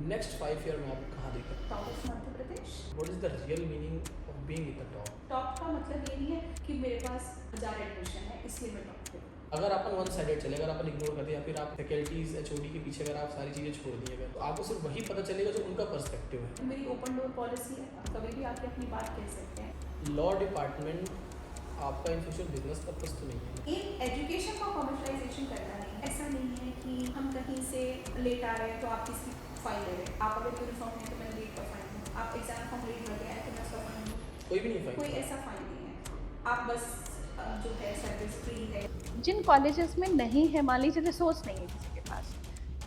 Next 5 year में आप कहाँ देखें? Top of Madhya Pradesh. What is the real meaning of being in the top? Top का मतलब ये नहीं है कि मेरे पास 1000 एडमिशन है इसलिए मैं टॉप पे। अगर अपन वन साइडेड चले, अगर अपन इग्नोर कर दे या फिर आप फैकल्टीज एचओडी के पीछे अगर आप सारी चीज़ें छोड़ दी अगर, तो आपको सिर्फ वही पता चलेगा जो उनका पर्सपेक्टिव है। मेरी ओपन डोर पॉलिसी है, आप कभी भी आके अपनी बात कह सकते हैं। लॉ डिपार्टमेंट आपका इन फ्यूचर बिजनेस पर्पज तो नहीं है? इन एजुकेशन का कॉमर्शलाइजेशन करना नहीं है। ऐसा नहीं है कि हम कहीं से लेट आ रहे हैं तो आप किसी फाइन ले रहे हैं। आप अगर यूनिफॉर्म है तो मैं लेट का फाइन दूँ, आप एग्जाम फॉर्म लेट लगे आए तो मैं उसका फाइन दूँ। कोई भी नहीं फाइन? कोई ऐसा फाइन नहीं है। आप बस जो है सर्विस फ्री है। जिन कॉलेजेस में नहीं है, मान लीजिए रिसोर्स नहीं है किसी के पास,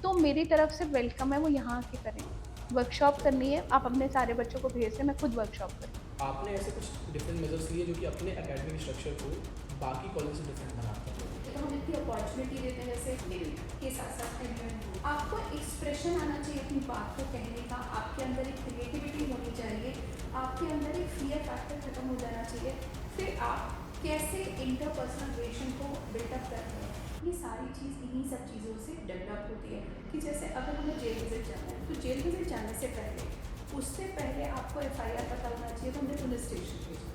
तो मेरी तरफ से वेलकम है वो यहाँ आके करें। वर्कशॉप करनी है, आप अपने सारे बच्चों को भेज दें, मैं खुद वर्कशॉप करूँ। आपने ऐसे कुछ डिफरेंट मेजर्स लिए जो कि अपने एकेडमिक स्ट्रक्चर को बाकी कॉलेज से डिफरेंट बनाता है? तो हम इतनी अपॉर्चुनिटी देते हैं जैसे डिग्री के साथ साथ एनवायरनमेंट। आपको एक्सप्रेशन आना चाहिए अपनी बात को कहने का, आपके अंदर एक क्रिएटिविटी होनी चाहिए, आपके अंदर एक फियर फैक्टर खत्म हो जाना चाहिए। फिर आप कैसे इंटरपर्सनल रिलेशन को बिल्डअप करते हैं, ये सारी चीज़ इन्हीं सब चीज़ों से डेवलप होती है। कि जैसे अगर हमें जेल विजिट जाना है तो जेल विजिट जाने से पहले, उससे पहले आपको FIR पता होना चाहिए, तो हमने पुलिस स्टेशन भेजा।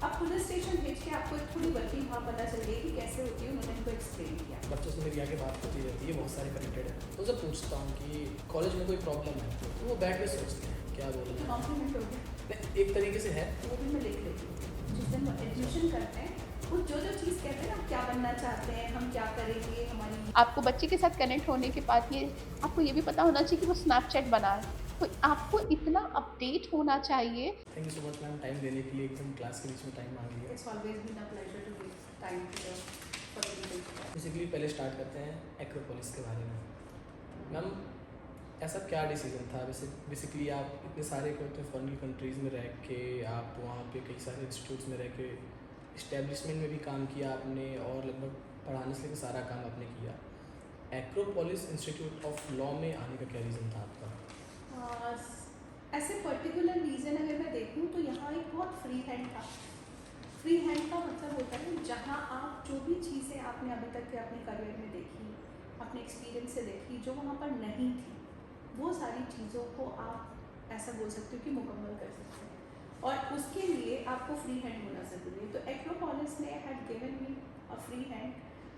अब पुलिस स्टेशन भेज के आपको एक थोड़ी वर्किंग वहाँ पता चल गई कि कैसे होती है, उन्होंने इनको एक्सप्लेन किया। बच्चों से मेरी आगे बात होती रहती है, बहुत सारे कनेक्टेड है, तो जब पूछता हूँ कि कॉलेज में कोई प्रॉब्लम है तो वो बैठ के सोचते हैं क्या बोले। तो कॉम्प्लीमेंट हो गया, एक तरीके से है, वो भी मैं लिख लेती हूँ। जिस दिन वो एडमिशन करते हैं वो जो जो चीज़ कहते हैं ना, आप क्या बनना चाहते हैं, हम क्या करेंगे, हमारी आपको बच्चे के साथ कनेक्ट होने के बाद ये आपको ये भी पता होना चाहिए कि वो स्नैपचैट बना है, तो आपको इतना अपडेट होना चाहिए। Thank you so much ma'am time देने के लिए, एकदम क्लास के बीच में टाइम मांग लिया। It's always been a pleasure to give time to the basically पहले स्टार्ट करते हैं एक्रोपोलिस के बारे में। मैम ऐसा क्या डिसीजन था? वैसे बेसिकली आप इतने सारे फॉरेन कंट्रीज़ में रह के, आप वहाँ पे कई सारे इंस्टीट्यूट्स में रह के, इस्टेब्लिशमेंट में भी काम किया आपने और लगभग पढ़ाने से लेकर सारा काम आपने किया। एक्रोपोलिस इंस्टीट्यूट ऑफ लॉ में आने का क्या रीज़न था आपका? ऐसे पर्टिकुलर रीज़न अगर मैं देखूँ तो यहाँ एक बहुत फ्री हैंड था। फ्री हैंड का मतलब होता है जहाँ आप जो भी चीज़ें आपने अभी तक के अपने करियर में देखी, अपने एक्सपीरियंस से देखी, जो वहाँ पर नहीं थी, वो सारी चीज़ों को आप ऐसा बोल सकते हो कि मुकम्मल कर सकते हैं, और उसके लिए आपको फ्री हैंड होना ज़रूरी है। तो एक्रोपोलिस ने had given me a free hand.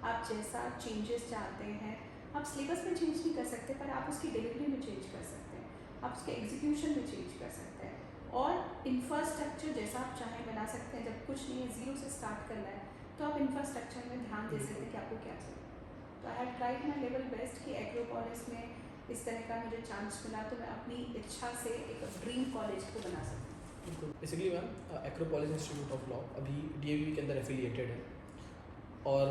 आप जैसा चेंजेस चाहते हैं, आप सिलेबस में चेंज नहीं कर सकते, पर आप उसकी डिलीवरी में चेंज कर सकते हैं, आप उसके एग्जीक्यूशन में चेंज कर सकते हैं, और इंफ्रास्ट्रक्चर जैसा आप चाहें बना सकते हैं। जब कुछ नहीं है, ज़ीरो से स्टार्ट करना है, तो आप इंफ्रास्ट्रक्चर में ध्यान दे सकते हैं कि आपको क्या चाहिए। तो I have tried my level best कि एक्रोपोलिस में इस तरह का मुझे चांस मिला, तो मैं अपनी इच्छा से एक ड्रीम कॉलेज को बना सकती हूँ। Basically ma'am Acropolis institute of law अभी DAV के अंदर एफिलिएटेड है, और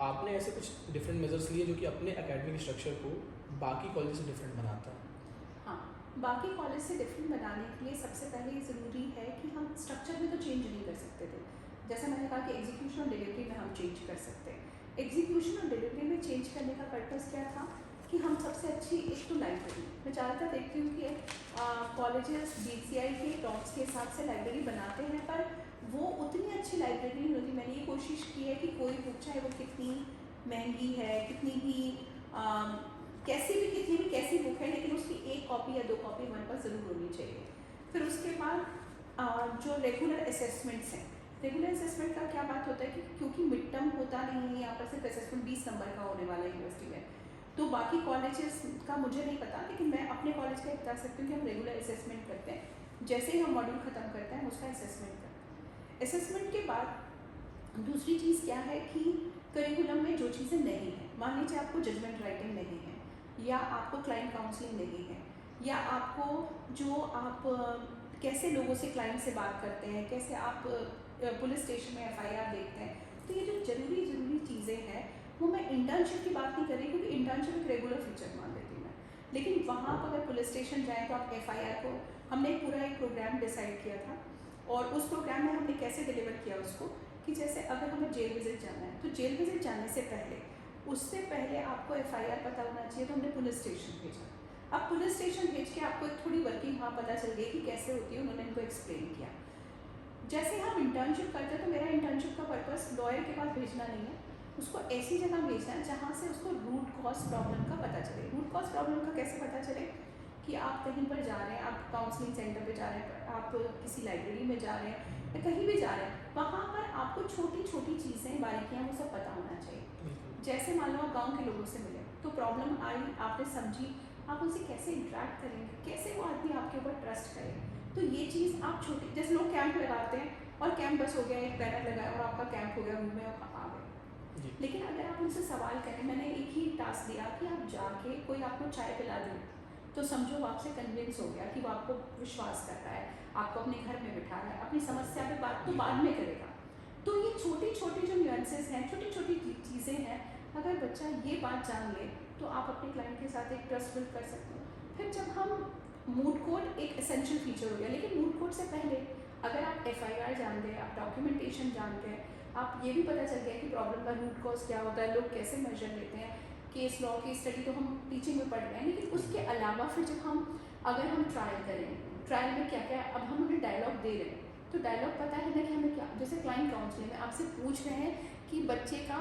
आपने ऐसे कुछ डिफरेंट मेजर्स लिए जो कि अपने एकेडमिक स्ट्रक्चर को बाकी कॉलेज से डिफरेंट बनाता है? हाँ, बाकी कॉलेज से डिफरेंट बनाने के लिए सबसे पहले ये ज़रूरी है कि हम स्ट्रक्चर में तो चेंज नहीं कर सकते थे। जैसा मैंने कहा कि एग्जीक्यूशन और डिलीवरी में हम चेंज कर सकते हैं। एग्जीक्यूशन और डिलीवरी में चेंज करने का पर्पज़ क्या था कि हम सबसे अच्छी एक तो लाइब्रेरी, मैं ज़्यादातर देखती हूँ कि कॉलेजेस BCI के टॉप्स के हिसाब से लाइब्रेरी बनाते हैं, पर वो उतनी अच्छी लाइब्रेरी नहीं होती। मैंने ये कोशिश की है कि कोई बुक, चाहे वो कितनी महंगी है, कितनी भी कैसी बुक है, लेकिन उसकी 1 कॉपी या 2 कॉपी हमारे पास ज़रूर होनी चाहिए। फिर उसके बाद जो रेगुलर असेसमेंट्स हैं, रेगुलर असेसमेंट का क्या बात होता है कि क्योंकि मिड टर्म होता नहीं है, यहाँ पर सिर्फ असेसमेंट 20 नंबर का होने वाला है यूनिवर्सिटी में, तो बाकी कॉलेजेस का मुझे नहीं पता, लेकिन मैं अपने कॉलेज का बता सकती हूँ कि हम रेगुलर असेसमेंट करते हैं। जैसे ही हम मॉड्यूल ख़त्म करते हैं, उसका असेसमेंट करते हैं। असेसमेंट के बाद दूसरी चीज़ क्या है कि करिकुलम में जो चीज़ें नहीं हैं, मान लीजिए आपको जजमेंट राइटिंग नहीं है, या आपको क्लाइंट काउंसलिंग नहीं है, या आपको जो आप कैसे लोगों से, क्लाइंट से बात करते हैं, कैसे आप पुलिस स्टेशन में FIR देखते हैं, तो ये जो ज़रूरी चीज़ें हैं, वो मैं इंटर्नशिप की बात नहीं कर रही, क्योंकि इंटर्नशिप एक रेगुलर फीचर मान लेती हूँ मैं। लेकिन वहाँ पर अगर पुलिस स्टेशन जाएँ तो आप FIR को, हमने पूरा एक प्रोग्राम डिसाइड किया था, और उस प्रोग्राम में हमने कैसे डिलीवर किया उसको, कि जैसे अगर हमें जेल विजिट जाना है, तो जेल विजिट जाने से पहले, उससे पहले आपको FIR पता होना चाहिए, तो हमने पुलिस स्टेशन भेजा। अब पुलिस स्टेशन भेज के आपको एक थोड़ी वर्किंग वहाँ पता चल गई कि कैसे होती है, उन्होंने इनको एक्सप्लेन किया। जैसे हम इंटर्नशिप करते हैं, तो मेरा इंटर्नशिप का पर्पस लॉयर के पास भेजना नहीं है, उसको ऐसी जगह भेजना है जहाँ से उसको रूट कॉज प्रॉब्लम का पता चले। रूट कॉज प्रॉब्लम का कैसे पता चले आप कहीं पर जा रहे हैं, आप काउंसलिंग सेंटर पे जा रहे हैं, आप किसी लाइब्रेरी में जा रहे हैं या कहीं भी जा रहे हैं, वहाँ पर आपको छोटी छोटी चीज़ें, बारीकियाँ, वो सब पता होना चाहिए। जैसे मान लो आप गाँव के लोगों से मिले, तो प्रॉब्लम आई, आपने समझी, आप उनसे कैसे इंटरेक्ट करेंगे, कैसे वो आदमी आपके ऊपर ट्रस्ट करे। तो ये चीज़ आप छोटी, जैसे लोग कैंप लगाते हैं और कैंप बस हो गया, एक बैनर लगाया और आपका कैंप हो गया, रूम में आ गए। लेकिन अगर आप उनसे सवाल करें, मैंने एक ही टास्क दिया कि आप जाके कोई आपको चाय पिला दें, तो समझो वो आपसे कन्विंस हो गया कि वो आपको विश्वास कर रहा है, आपको अपने घर में बिठा रहा है, अपनी समस्या पे बात तो बाद में करेगा। तो ये छोटी छोटी जो न्यूएंसेस हैं, छोटी छोटी चीज़ें हैं, अगर बच्चा ये बात जान ले तो आप अपने क्लाइंट के साथ एक ट्रस्ट बिल्ड कर सकते हो। फिर जब हम मूड कोड एक एसेंशियल फीचर हो गया, लेकिन मूड कोड से पहले अगर आप FIR जानते हैं, आप डॉक्यूमेंटेशन जानते हैं, आप ये भी पता चल गया कि प्रॉब्लम का रूट कॉज क्या होता है, लोग कैसे मेजर लेते हैं, केस लॉ की स्टडी तो हम टीचिंग में पढ़ रहे हैं, लेकिन उसके अलावा फिर जब अगर हम ट्रायल करें, ट्रायल में क्या क्या, अब हम उन्हें डायलॉग दे रहे हैं, तो डायलॉग पता है ना कि हमें क्या, जैसे क्लाइंट काउंसलिंग में आपसे पूछ रहे हैं कि बच्चे का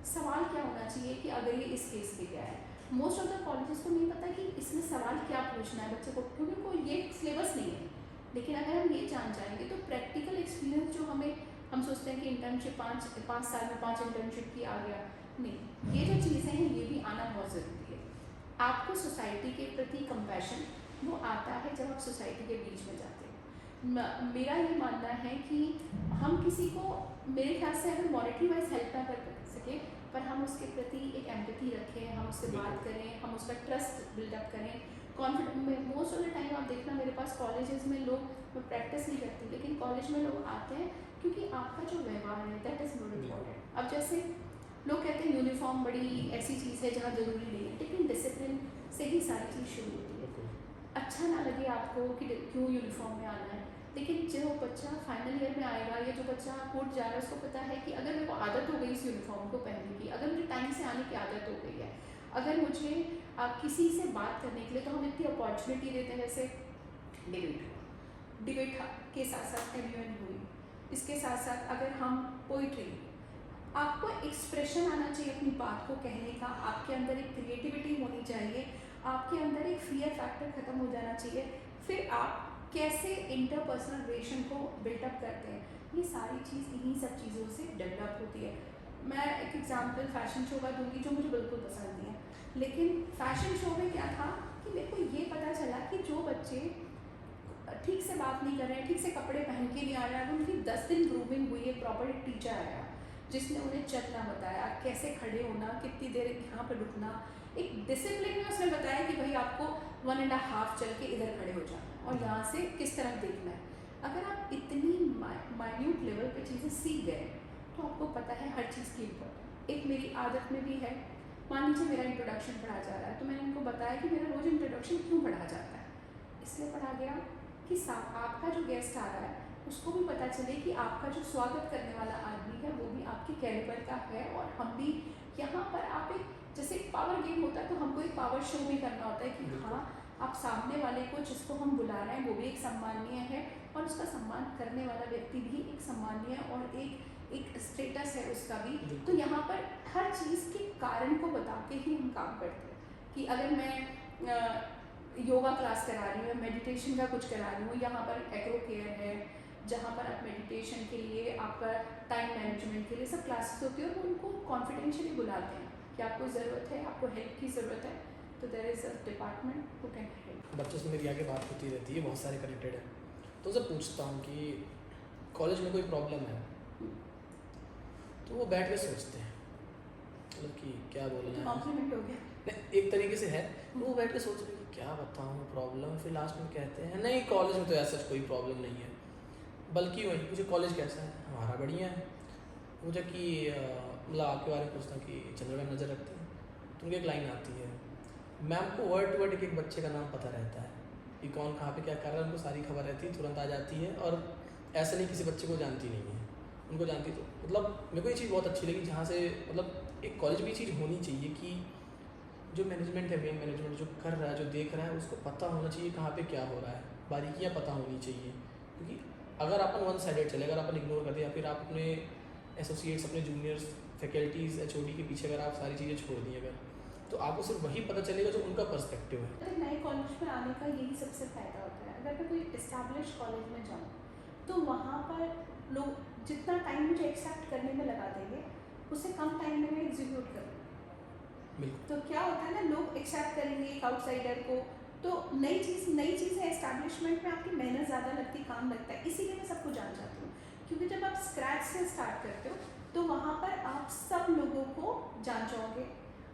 सवाल क्या होना चाहिए कि अगर ये इस केस पे गया है। मोस्ट ऑफ द कॉलेजेस को नहीं पता कि इसमें सवाल क्या पूछना है बच्चे को, क्योंकि उनको ये सिलेबस नहीं है। लेकिन अगर हम ये जान जाएंगे तो प्रैक्टिकल एक्सपीरियंस जो हम सोचते हैं कि इंटर्नशिप 5 साल में 5 इंटर्नशिप की आ गया, नहीं, ये जो चीज़ें हैं ये भी आना बहुत ज़रूरी है। आपको सोसाइटी के प्रति कंपैशन वो आता है जब आप सोसाइटी के बीच में जाते हैं। मेरा ये मानना है कि हम किसी को, मेरे ख्याल से अगर मॉनेटरी वाइज हेल्प ना कर सके, पर हम उसके प्रति एक एम्पैथी रखें, हम उससे बात करें, हम उसका ट्रस्ट बिल्डअप करें, confidence. Most of the time आप देखना मेरे पास कॉलेजेस में लोग, मैं प्रैक्टिस नहीं करती, लेकिन कॉलेज में लोग आते हैं क्योंकि आपका जो व्यवहार है दैट इज़ मोर इम्पॉर्टेंट। अब जैसे लोग कहते हैं यूनिफॉर्म बड़ी ऐसी चीज़ है जहाँ ज़रूरी नहीं है, लेकिन डिसिप्लिन से ही सारी चीज़ शुरू होती है। अच्छा ना लगे आपको कि क्यों यूनिफॉर्म में आना है, लेकिन जो बच्चा फाइनल ईयर में आएगा या जो बच्चा कोर्ट जा रहा है, उसको पता है कि अगर मेरे को आदत हो गई इस यूनिफॉर्म को पहनने की, अगर मुझे टाइम से आने की आदत हो गई है, अगर मुझे किसी से बात करने के लिए, तो हम इतनी अपॉर्चुनिटी देते हैं, जैसे डिबेट के साथ साथ MUN हुई, इसके साथ साथ अगर हम पोइट्री, आपको एक्सप्रेशन आना चाहिए अपनी बात को कहने का, आपके अंदर एक क्रिएटिविटी होनी चाहिए, आपके अंदर एक फियर फैक्टर ख़त्म हो जाना चाहिए। फिर आप कैसे इंटरपर्सनल रिलेशन को बिल्टअप करते हैं, ये सारी चीज़ इन्हीं सब चीज़ों से डेवलप होती है। मैं एक एग्जांपल फैशन शो का दूंगी जो मुझे बिल्कुल पसंद नहीं है, लेकिन फैशन शो में क्या था कि मेरे को ये पता चला कि जो बच्चे ठीक से बात नहीं कर रहे हैं, ठीक से कपड़े पहन के नहीं आ रहे हैं, उनकी 10 दिन ग्रूमिंग हुई है, प्रॉपर एक टीचर आया जिसने उन्हें चलना बताया, कैसे खड़े होना, कितनी देर यहाँ पर रुकना, एक डिसिप्लिन में उसने बताया कि भाई आपको 1.5 चल के इधर खड़े हो जाना और यहाँ से किस तरफ देखना है। अगर आप इतनी माइन्यूट लेवल पे चीज़ें सीख गए तो आपको पता है हर चीज़ की इम्पोर्टेंट। एक मेरी आदत में भी है, मान लीजिए मेरा इंट्रोडक्शन पढ़ा जा रहा है, तो मैंने उनको बताया कि मेरा रोज़ इंट्रोडक्शन क्यों पढ़ा जाता है। इसलिए पढ़ा गया कि आपका जो गेस्ट आ रहा है उसको भी पता चले कि आपका जो स्वागत करने वाला आदमी है वो भी आपके कैलिबर का है, और हम भी यहाँ पर आप एक, जैसे एक पावर गेम होता है तो हमको एक पावर शो भी करना होता है कि हाँ, आप सामने वाले को जिसको हम बुला रहे हैं वो भी एक सम्माननीय है, और उसका सम्मान करने वाला व्यक्ति भी एक सम्माननीय और एक स्टेटस है उसका भी। तो यहाँ पर हर चीज़ के कारण को बता के ही हम काम करते हैं कि अगर मैं योगा क्लास करा रही हूँ, मेडिटेशन का कुछ करा रही हूँ, यहाँ पर एक्रो केयर है जहाँ पर आप मेडिटेशन के लिए, आपका टाइम मैनेजमेंट के लिए सब क्लासेस होती है, और वो उनको कॉन्फिडेंशियली बुलाते हैं कि आपको ज़रूरत है, आपको हेल्प की ज़रूरत है, तो there is a department who can help. बच्चों से मेरी आगे बात होती रहती है, बहुत सारे कनेक्टेड है, तो उनसे पूछता हूँ कि कॉलेज में कोई प्रॉब्लम है, तो वो बैठ के सोचते हैं मतलब कि क्या बोलना है, कॉम्प्लीमेंट हो गया नहीं एक तरीके से है, तो वो बैठ के सोच रहे कि क्या बताऊँ प्रॉब्लम, फिर लास्ट में कहते हैं नहीं कॉलेज में तो ऐसा कोई प्रॉब्लम नहीं है, बल्कि वही मुझे कॉलेज कैसा है, हमारा बढ़िया है। मुझे कि मतलब आपके बारे में पूछता हूँ कि चंद्र मैम नज़र रखते हैं, तो उनकी एक लाइन आती है, मैम को वर्ड टू वर्ड एक बच्चे का नाम पता रहता है कि कौन कहाँ पे क्या कर रहा है, उनको सारी खबर रहती है, तुरंत आ जाती है, और ऐसा नहीं किसी बच्चे को जानती नहीं है, उनको जानती। तो मतलब मेरे को ये चीज़ बहुत अच्छी लगी, जहाँ से मतलब एक कॉलेज में ये चीज़ होनी चाहिए कि जो मैनेजमेंट है, मेन मैनेजमेंट जो कर रहा है, जो देख रहा है, उसको पता होना चाहिए कहाँ पे क्या हो रहा है, बारीकियाँ पता होनी चाहिए। क्योंकि अगर अपन वन साइडेड चले, अगर अपन इग्नोर कर दे, या फिर आप अपने एसोसिएट्स, अपने जूनियर्स, फैकल्टीज़, HOD के पीछे अगर आप सारी चीज़ें छोड़ दी अगर, तो आपको सिर्फ वही पता चलेगा जो उनका पर्सपेक्टिव है। अगर नए कॉलेज में आने का यही सबसे फ़ायदा होता है। अगर मैं कोई इस्टेब्लिश कॉलेज में जाऊँ तो वहाँ पर लोग जितना टाइम मुझे एक्सेप्ट करने में लगा देंगे उससे कम टाइम में मैं एग्जीक्यूट करूँ। बिल्कुल। तो क्या होता है ना, लोग एक्सेप्ट करेंगे एक आउटसाइडर को, तो नई चीज़ है। एस्टैब्लिशमेंट में आपकी मेहनत ज़्यादा लगती, काम लगता है, इसीलिए मैं सबको जान जाती हूँ। क्योंकि जब आप स्क्रैच से स्टार्ट करते हो तो वहाँ पर आप सब लोगों को जान जाओगे,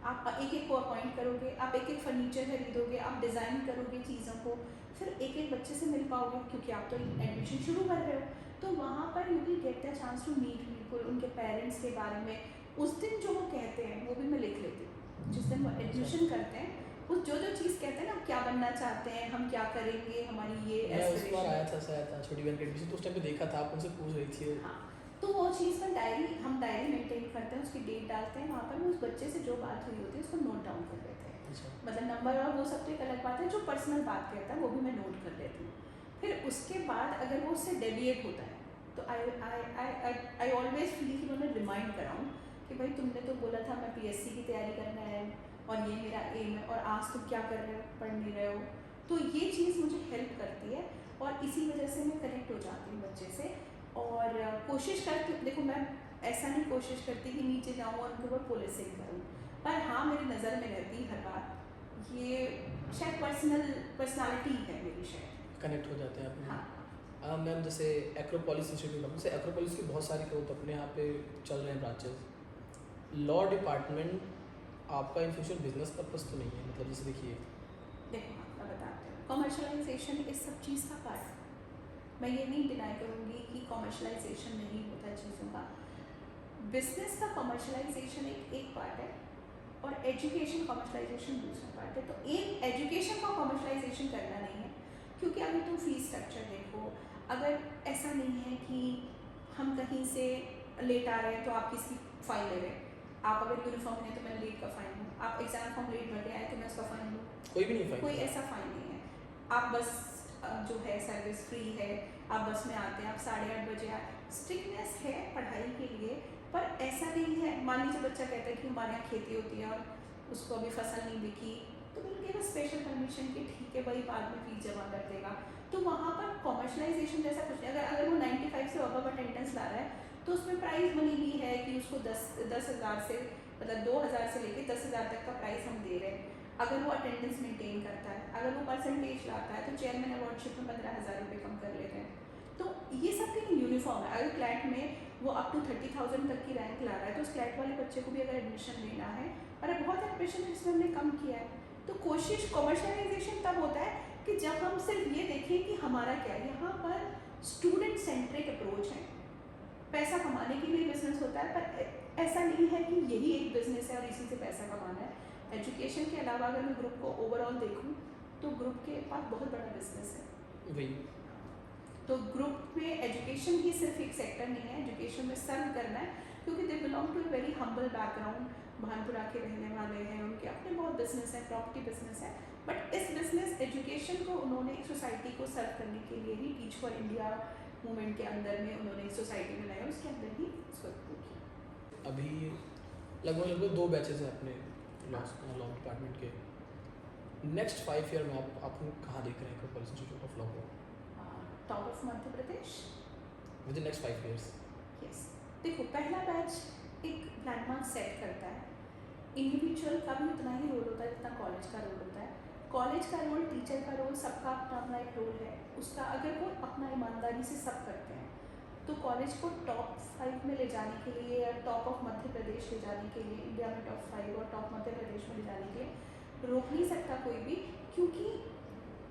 आप एक एक को अपॉइंट करोगे, आप एक एक फर्नीचर खरीदोगे, आप डिज़ाइन करोगे चीज़ों को, फिर एक एक बच्चे से मिल पाओगे क्योंकि आप तो एडमिशन शुरू कर रहे हो। तो वहाँ पर you will get the chance to meet people, उनके पेरेंट्स के बारे में उस दिन जो वो कहते हैं वो भी मैं लिख लेती हूँ। जिस दिन वो एडमिशन करते हैं उस जो चीज़ कहते हैं ना, क्या बनना चाहते हैं, हम क्या करेंगे, हमारी ये मैं उस बार aspiration आया था शायद छोटी बहन के एडमिशन, तो उस टाइम पे देखा था, आप उनसे पूछ रही थी। हाँ, तो वो चीज़ का हम डायरी मेंटेन करते हैं, उसकी डेट डालते हैं, वहाँ पर मैं उस बच्चे से जो बात हुई होती है उसको नोट डाउन कर लेते हैं। अच्छा। मतलब नंबर और वो सब तो एक अलग बात है, जो पर्सनल बात कहता है वो भी मैं नोट कर लेती हूँ। फिर उसके बाद अगर वो उससे डेविएट होता है तो आई ऑलवेज फील कि मैं रिमाइंड कराऊँ कि भाई तुमने तो बोला था मैं PSC की तैयारी करना है और ये मेरा एम है, और आज तुम क्या कर रहे हो, पढ़ नहीं रहे हो। तो ये चीज़ मुझे हेल्प करती है और इसी वजह से मैं कनेक्ट हो जाती हूँ बच्चे से। और कोशिश करती हूँ, देखो मैं ऐसा नहीं कोशिश करती कि नीचे जाऊँ और उनके ऊपर पुलिसिंग करूँ, पर हाँ मेरी नज़र में रहती है हर बात। ये शायद पर्सनालिटी है मेरी, शायद कनेक्ट हो जाते हैं आप। हाँ। मैम जैसे एक्रोपोलिस इंस्टीट्यूट, जैसे एक्रोपोलिस की बहुत सारी ग्रोथ अपने यहाँ पे चल रहे हैं ब्रांचेस। लॉ डिपार्टमेंट आपका इन फ्यूचर बिजनेस पर्पस तो नहीं है, मतलब जैसे देखिए देखो मैं बताती हूँ, कमर्शलाइजेशन इस सब चीज़ का पार्ट है। मैं ये नहीं डिनाई करूँगी कि कमर्शलाइजेशन नहीं होता चीज़ों का। बिजनेस का कमर्शलाइजेशन एक पार्ट है और एजुकेशन कमर्शलाइजेशन दूसरा पार्ट है। तो एक एजुकेशन का कमर्शलाइजेशन करना नहीं है, क्योंकि अगर तुम फीस स्ट्रक्चर देखो, अगर ऐसा नहीं है कि हम कहीं से लेट आ रहे हैं तो आप किसी फाइन ले रहे हैं। आप अगर यूनिफॉर्म नहीं है तो मैं लेट का फाइन लूँ, आप एग्जाम फॉर्म लेट भर के आए तो मैं उसका फाइन लूँ, कोई भी नहीं फाइन, कोई ऐसा फाइन नहीं है। आप बस जो है सर्विस फ्री है, आप बस में आते हैं, आप 8:30 बजे आए, स्ट्रिक्टनेस है पढ़ाई के लिए, पर ऐसा नहीं है। मान लीजिए बच्चा कहता है कि हमारे यहाँ खेती होती है और उसको अभी फसल नहीं बिकी, तो विल गिव स्पेशल परमिशन कि ठीक है भाई बाद में फीस जमा कर देगा। तो वहाँ पर कॉमर्शलाइजेशन जैसा कुछ नहीं। अगर वो 95 से अबव अटेंडेंस ला रहा है तो उसमें प्राइस मनी भी है कि उसको 10,000 से, मतलब 2,000 से लेके 10,000 तक का प्राइस हम दे रहे हैं अगर वो अटेंडेंस मेंटेन करता है। अगर वो परसेंटेज लाता है तो चेयरमैन अवार्डशिप में 15,000 रुपये कम कर लेते हैं। तो ये सब कहीं यूनिफॉर्म है। अगर क्लैट में वो अप टू 30,000 तक की रैंक ला रहा है तो उस क्लैट वाले बच्चे को भी अगर एडमिशन लेना है, और बहुत एडमिशन है जिसमें हमने कम किया है। तो कोशिश कमर्शलाइजेशन तब होता है कि जब हम सिर्फ ये देखें कि हमारा क्या है। यहाँ पर स्टूडेंट सेंट्रिक अप्रोच है, पैसा कमाने के लिए बिजनेस होता है, पर ऐसा नहीं है कि यही एक बिजनेस है और इसी से पैसा कमाना है। एजुकेशन के अलावा अगर मैं ग्रुप को ओवरऑल देखूँ तो ग्रुप के पास बहुत बड़ा बिजनेस है वही। तो ग्रुप में एजुकेशन ही सिर्फ एक सेक्टर नहीं है, एजुकेशन में सर्व करना है, क्योंकि they belong to a very humble background. Bhanpura के रहने वाले हैं, उनके अपने बहुत बिजनेस है, प्रॉपर्टी बिजनेस है, बट इस बिजनेस एजुकेशन को उन्होंने एक सोसाइटी को सर्व करने के लिए ही टीच फॉर इंडिया मूवमेंट के अंदर में उन्होंने एक सोसाइटी बनाया, उसके अंदर ही इसको किया। अभी लगभग 2 बैचेस हैं अपने लॉ डिपार्टमेंट के। नेक्स्ट 5 ईयर में आप कहाँ देख रहे हैं एक्रोपोलिस इंस्टीट्यूट ऑफ लॉ को? Top of Madhya Pradesh with in next 5 years. Yes, देखो पहला बैच एक लैंडमार्क सेट करता है। इंडिविजुअल का भी उतना ही रोल होता है जितना कॉलेज का रोल होता है। कॉलेज का रोल, टीचर का रोल, सबका अपना अपना एक रोल है उसका। अगर वो अपना ईमानदारी से सब करते हैं तो कॉलेज को टॉप 5 में ले जाने के लिए या टॉप ऑफ मध्य प्रदेश ले जाने के लिए, इंडिया में टॉप 5 और टॉप मध्य प्रदेश में ले जाने के लिए रोक नहीं सकता कोई भी। क्योंकि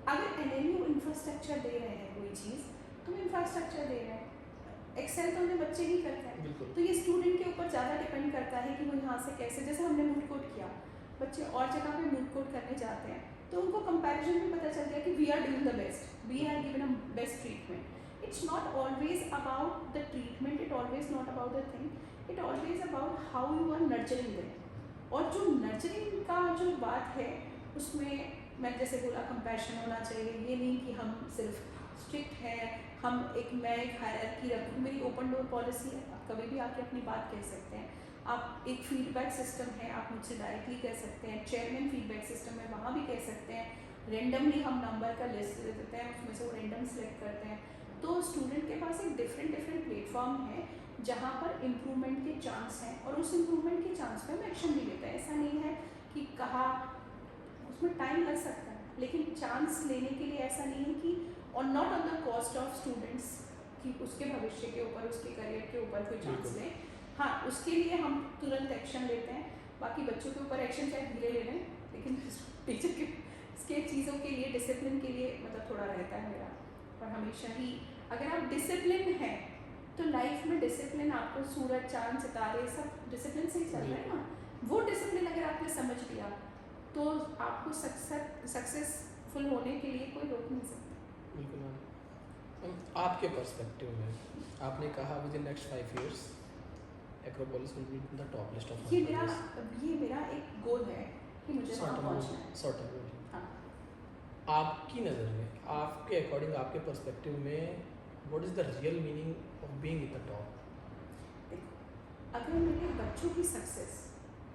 अगर NLU इंफ्रास्ट्रक्चर दे रहे हैं कोई चीज़, तो इंफ्रास्ट्रक्चर दे रहे हैं, एक्सेल तो उन्हें बच्चे ही करते हैं। बिल्कुल। तो ये स्टूडेंट के ऊपर ज़्यादा डिपेंड करता है कि वो यहाँ से कैसे, जैसे हमने मूड कोर्ट किया, बच्चे और जगह पे मूड कोर्ट करने जाते हैं तो उनको कंपैरिजन में पता चल गया कि we are doing the best, we are given a best treatment. It's not always about the treatment, it always not about the thing, it always about how you are nurturing them. और जो nurturing का जो बात है उसमें मैं जैसे बोला कंपैशन होना चाहिए। ये नहीं कि हम सिर्फ स्ट्रिक्ट हैं, मैं एक हायरार्की रखूँ, मेरी ओपन डोर पॉलिसी है, आप कभी भी आके अपनी बात कह सकते हैं। आप एक फीडबैक सिस्टम है, आप मुझसे डायरेक्टली कह सकते हैं, चेयरमैन फीडबैक सिस्टम है, वहाँ भी कह सकते हैं, रेंडमली हम नंबर का लिस्ट दे देते हैं, उसमें से वो रेंडम सेलेक्ट करते हैं। तो स्टूडेंट के पास एक डिफरेंट प्लेटफॉर्म है जहाँ पर इम्प्रूवमेंट के चांस हैं, और उस इम्प्रूवमेंट के चांस पे हम एक्शन भी लेते हैं। ऐसा नहीं है कि कहा, उसमें टाइम लग सकता है, लेकिन चांस लेने के लिए ऐसा नहीं है कि, और not on the cost of students, कि उसके भविष्य के ऊपर, उसके करियर के ऊपर कोई चांस बिल्कुल। लें। हाँ, उसके लिए हम तुरंत एक्शन लेते हैं। बाकी बच्चों के ऊपर एक्शन चाहे धीरे ले लें, लेकिन टीचर के चीज़ों के लिए, डिसिप्लिन के लिए मतलब थोड़ा रहता है मेरा। और हमेशा ही अगर आप डिसिप्लिन हैं तो लाइफ में डिसिप्लिन आपको, सूरज चांद सितारे सब डिसिप्लिन से ही चल रहे हैं ना। वो डिसिप्लिन अगर आपने समझ लिया तो आपको सक्सेसफुल होने के लिए कोई रोक नहीं सकता। बिल्कुल मैम। आपके पर्सपेक्टिव में आपने कहा with in next 5 years Acropolis will be in the top list of ये मेरा एक गोल है कि मुझे वहाँ पहुँचना है। Sort of. हाँ, आपकी नज़र में, आपके अकॉर्डिंग, आपके पर्सपेक्टिव में what is the real meaning of being in the top? देखो, अगर मेरे बच्चों की सक्सेस,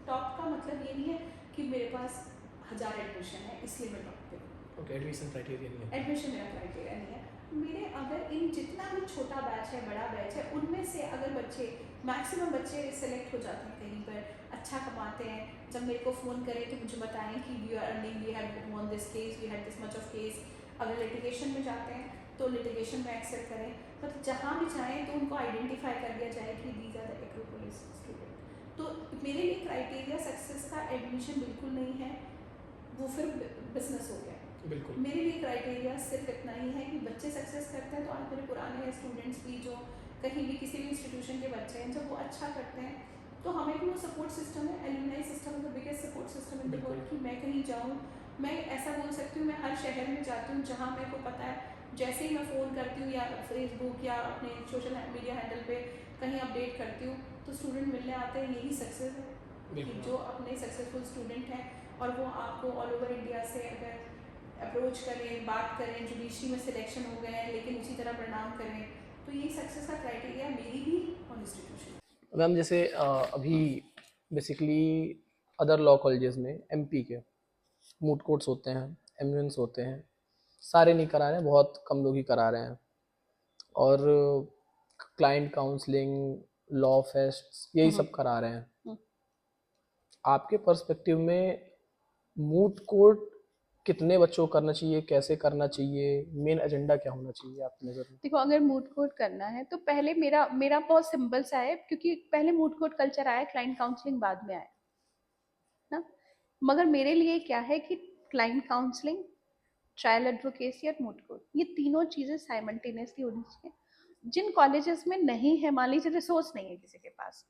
टॉप का मतलब ये नहीं है कि मेरे पास 1000 एडमिशन है इसलिए मैं टॉप पे हूँ। ओके, एडमिशन क्राइटेरिया नहीं है। एडमिशन मेरा क्राइटेरिया नहीं है। मेरे अगर इन जितना भी छोटा बैच है, बड़ा बैच है, उनमें से अगर बच्चे, मैक्सिमम बच्चे सेलेक्ट हो जाते हैं कहीं पर, अच्छा कमाते हैं, जब मेरे को फ़ोन करें तो मुझे बताएं कि we are earning, we have won this case, we have this much of case. अगर लिटिगेशन में जाते हैं तो लिटिगेशन में एक्सेल करें, मतलब जहाँ भी जाएँ तो उनको आइडेंटिफाई कर दिया जाए कि these are the Acropolis student. तो मेरे लिए क्राइटेरिया सक्सेस का एडमिशन बिल्कुल नहीं है, वो फिर बिजनेस हो गया। बिल्कुल। मेरे लिए क्राइटेरिया सिर्फ इतना ही है कि बच्चे सक्सेस करते हैं, तो आज मेरे पुराने स्टूडेंट्स भी जो कहीं भी किसी भी इंस्टीट्यूशन के बच्चे हैं, जब वो अच्छा करते हैं तो हमें भी वो सपोर्ट सिस्टम है, एलुमनाई सिस्टम है the biggest support system in the बिल्कुल। वर्ल्ड, कि मैं कहीं जाऊँ, मैं ऐसा बोल सकती हूँ, मैं हर शहर में जाती हूँ जहाँ मेरे को पता है, जैसे ही मैं फ़ोन करती हूँ या फेसबुक या अपने सोशल मीडिया हैंडल पे कहीं अपडेट करती हूँ तो स्टूडेंट मिलने आते हैं। यही सक्सेस है कि बिल्कुल। जो अपने सक्सेसफुल स्टूडेंट हैं और वो आपको ऑल ओवर इंडिया से अगर अप्रोच करें, बात करें, जुडिशरी में सिलेक्शन हो गए हैं लेकिन उसी तरह परिणाम करें, तो यही सक्सेस का क्राइटेरिया मेरी भी और इंस्टीट्यूशन। मैम जैसे अभी बेसिकली अदर लॉ कॉलेजेस में एमपी के मूट कोर्ट्स होते हैं, एमयूएंस होते हैं, सारे नहीं करा रहे हैं, बहुत कम लोग ही करा रहे हैं, और क्लाइंट काउंसलिंग, लॉ फेस्ट, यही सब करा रहे हैं। आपके पर्सपेक्टिव में मूट कोर्ट कितने बच्चों को करना चाहिए, कैसे करना चाहिए, मेन एजेंडा क्या होना चाहिए आपकी नज़र में? देखो, अगर मूड कोर्ट करना है तो पहले मेरा मेरा बहुत सिंपल सा है, क्योंकि पहले मूड कोर्ट कल्चर आया, क्लाइंट काउंसलिंग बाद में आया ना। मगर मेरे लिए क्या है कि क्लाइंट काउंसलिंग, ट्रायल एडवोकेसी और मूड कोर्ट, ये तीनों चीजें साइमल्टेनियसली होनी चाहिए। जिन कॉलेजेस में नहीं है, मान लीजिए रिसोर्स नहीं है किसी के पास,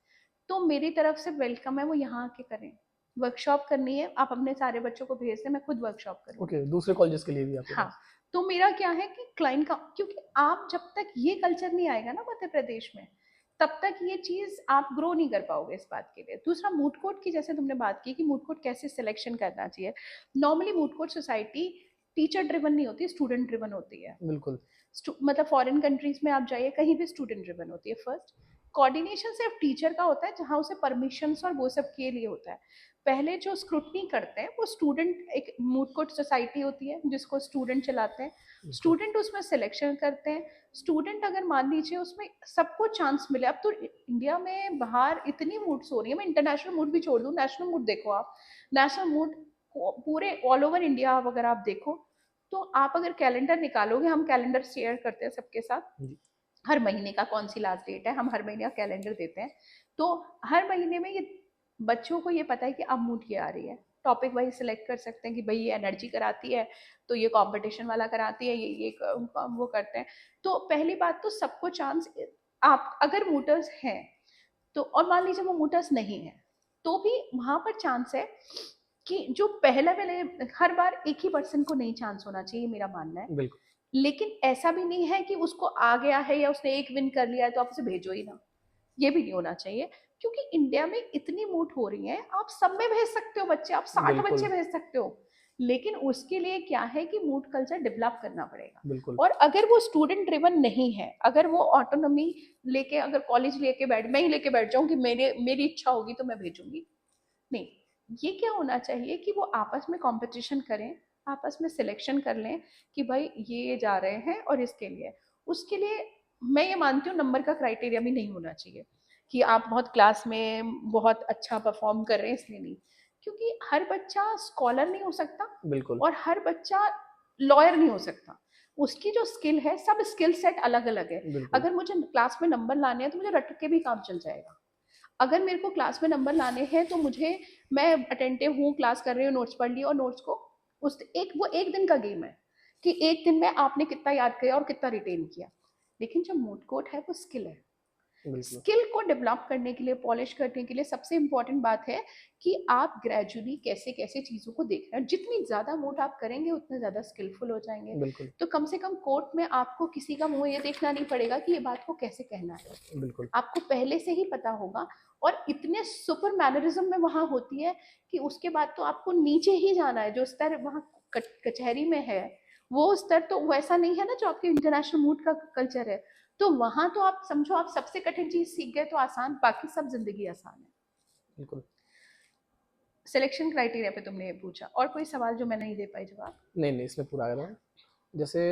तो मेरी तरफ से वेलकम है, वो यहाँ आके करें। वर्कशॉप करनी है, आप अपने सारे बच्चों को भेज दें, मैं खुद वर्कशॉप करूँगी। ओके, दूसरे कॉलेजेस के लिए भी आपके हाँ, पास? तो मेरा क्या है कि क्लाइंट का, क्योंकि आप जब तक ये कल्चर नहीं आएगा ना मध्य प्रदेश में, तब तक ये चीज आप ग्रो नहीं कर पाओगे इस बात के लिए। दूसरा, मूड कोर्ट की जैसे तुमने बात की कि मूड कोर्ट कैसे सिलेक्शन करना चाहिए, normally moot court society teacher driven नहीं होती, स्टूडेंट ड्रिवन होती है। बिल्कुल। मतलब फॉरेन कंट्रीज में आप जाइए, कहीं भी स्टूडेंट ड्रिवन होती है। फर्स्ट, कोऑर्डिनेशन सिर्फ टीचर का होता है, जहाँ उसे परमिशंस और वो सब के लिए होता है। पहले जो स्क्रूटनी करते हैं वो स्टूडेंट, एक मूड कोर्ट सोसाइटी होती है जिसको स्टूडेंट चलाते हैं, स्टूडेंट उसमें सिलेक्शन करते हैं। स्टूडेंट अगर मान लीजिए उसमें सबको चांस मिले, अब तो इंडिया में बाहर इतनी मूड्स हो रही है, मैं इंटरनेशनल मूड भी छोड़ दूँ, नेशनल मूड देखो आप, नेशनल मूड पूरे ऑल ओवर इंडिया अगर आप देखो, तो आप अगर कैलेंडर निकालोगे, हम कैलेंडर शेयर करते हैं सबके साथ, हर महीने का कौन सी लास्ट डेट है, हम हर महीने का कैलेंडर देते हैं। तो हर महीने में ये बच्चों को ये पता है कि अब मूड ये आ रही है, टॉपिक वाइज सिलेक्ट कर सकते हैं कि भाई ये एनर्जी कराती है, तो ये कंपटीशन वाला कराती है, ये वो करते हैं। तो पहली बात तो सबको चांस, आप अगर मूटर्स हैं तो, और मान लीजिए वो मूटर्स नहीं है, तो भी वहां पर चांस है कि जो पहले पहले, हर बार एक ही पर्सन को नहीं चांस होना चाहिए, मेरा मानना है। बिल्कुल। लेकिन ऐसा भी नहीं है कि उसको आ गया है या उसने एक विन कर लिया है तो आप उसे भेजो ही ना, ये भी नहीं होना चाहिए। क्योंकि इंडिया में इतनी मूट हो रही है, आप सब में भेज सकते हो बच्चे, आप 60 बिल्कुल। बच्चे भेज सकते हो, लेकिन उसके लिए क्या है कि मूड कल्चर डेवलप करना पड़ेगा। बिल्कुल। और अगर वो स्टूडेंट ड्रिवन नहीं है, अगर वो ऑटोनॉमी लेके, अगर कॉलेज लेके बैठ, मैं ही लेके बैठ जाऊं कि मेरी इच्छा होगी तो मैं भेजूंगी, नहीं। ये क्या होना चाहिए कि वो आपस में कंपटीशन करें, आपस में सिलेक्शन कर लें कि भाई ये जा रहे हैं और इसके लिए, उसके लिए मैं ये मानती हूँ नंबर का क्राइटेरिया भी नहीं होना चाहिए कि आप बहुत क्लास में बहुत अच्छा परफॉर्म कर रहे हैं इसलिए नहीं, क्योंकि हर बच्चा स्कॉलर नहीं हो सकता बिल्कुल। और हर बच्चा लॉयर नहीं हो सकता। उसकी जो स्किल है, सब स्किल सेट अलग अलग है। बिल्कुल। अगर मुझे क्लास में नंबर लाने हैं तो मुझे रट के भी काम चल जाएगा। अगर मेरे को क्लास में नंबर लाने हैं तो मुझे, मैं अटेंटिव हूँ, क्लास कर रही हूँ, नोट्स पढ़ लिए और नोट्स को वो एक दिन का गेम है कि एक दिन में आपने कितना याद किया और कितना रिटेन किया। लेकिन जो मोड कोड है वो स्किल है। बिल्कुल। स्किल को डेवलप करने के लिए, पॉलिश करने के लिए सबसे इंपॉर्टेंट बात है कि आप ग्रेजुअली कैसे कैसे चीज़ों को देख रहे हैं। जितनी ज़्यादा मोड आप करेंगे उतने ज़्यादा स्किलफुल हो जाएंगे। बिल्कुल। तो कम से कम कोर्ट में आपको किसी का मुंह ये देखना नहीं पड़ेगा कि ये बात को कैसे कहना है। बिल्कुल। आपको पहले से ही पता होगा। और इतने सुपर मैनरिज्म में वहाँ होती है कि उसके बाद तो आपको नीचे ही जाना है। जो स्तर वहाँ कचहरी में है, वो स्तर तो वैसा नहीं है ना जो आपके इंटरनेशनल मूड का कल्चर है। तो वहां तो आप समझो, आप सबसे कठिन चीज सीख गए तो आसान, बाकी सब जिंदगी आसान है। बिल्कुल। सिलेक्शन क्राइटेरिया पे तुमने ये पूछा, और कोई सवाल जो मैं नहीं दे पाई जवाब? नहीं, इसमें पूरा आ रहा हूँ। जैसे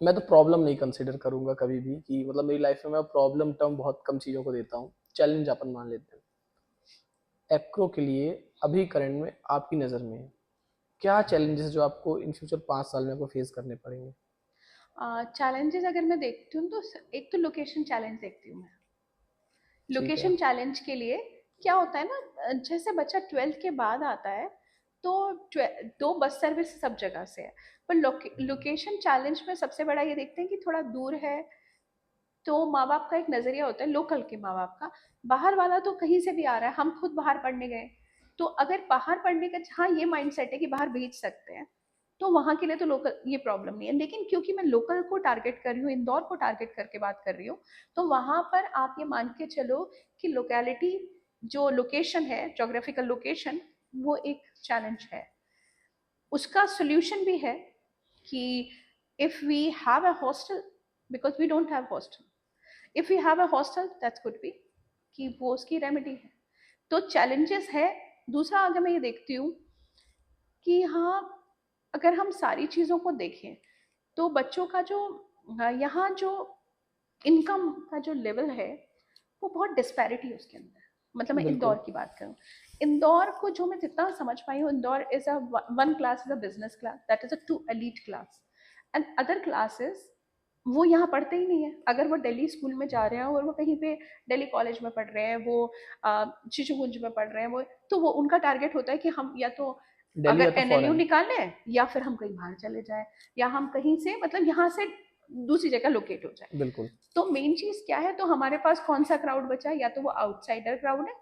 मैं तो प्रॉब्लम नहीं कंसिडर करूंगा कभी भी कि मतलब मेरी लाइफ में मैं प्रॉब्लम टर्म बहुत कम चीज़ों को देता हूँ, चैलेंज अपन मान लेते हैं। एप्रो के लिए अभी करंट में आपकी नज़र में क्या चैलेंजेस जो आपको इन फ्यूचर 5 साल में आपको फेस करने पड़ेंगे? चैलेंजेस अगर मैं देखती हूँ तो एक तो लोकेशन चैलेंज देखती हूँ मैं। ठीक है। लोकेशन चैलेंज के लिए क्या होता है ना, जैसे बच्चा 12th के बाद आता है तो दो बस सर्विस सब जगह से है, पर लोकेशन चैलेंज में सबसे बड़ा ये देखते हैं कि थोड़ा दूर है। तो माँ बाप का एक नजरिया होता है, लोकल के माँ बाप का, बाहर वाला तो कहीं से भी आ रहा है, हम खुद बाहर पढ़ने गए। तो अगर बाहर पढ़ने का जहाँ ये माइंडसेट है कि बाहर भेज सकते हैं, तो वहां के लिए तो लोकल ये प्रॉब्लम नहीं है। लेकिन क्योंकि मैं लोकल को टारगेट कर रही हूँ, इंदौर को टारगेट करके बात कर रही हूँ, तो वहां पर आप ये मान के चलो कि लोकेलिटी, जो लोकेशन है, जोग्राफिकल लोकेशन, वो एक चैलेंज है। उसका सोल्यूशन भी है कि if we have a hostel, because we don't have hostel, if you have a hostel that could be, कि वो उसकी रेमेडी है। तो चैलेंजेस है। दूसरा अगर मैं ये देखती हूँ कि हाँ, अगर हम सारी चीज़ों को देखें तो बच्चों का जो यहाँ जो इनकम का जो लेवल है वो बहुत डिस्पैरिटी है उसके अंदर। मतलब मैं बिल्कुल। इंदौर की बात करूँ, इंदौर को जो मैं जितना समझ पाई हूँ, Indore is a one class is a business class, that is a too elite class, and other classes वो यहाँ पढ़ते ही नहीं है। अगर वो दिल्ली स्कूल में जा रहे हैं और वो कहीं पे दिल्ली कॉलेज में पढ़ रहे हैं, वो शिशुकुंज में पढ़ रहे हैं, वो तो वो उनका टारगेट होता है कि हम या तो दिल्ली या अगर तो एनएलयू फॉरेन। निकालें या फिर हम कहीं बाहर चले जाएं, या हम कहीं से मतलब यहाँ से दूसरी जगह लोकेट हो जाए। बिल्कुल। तो मेन चीज क्या है, तो हमारे पास कौन सा क्राउड बचा है, या तो वो आउटसाइडर क्राउड है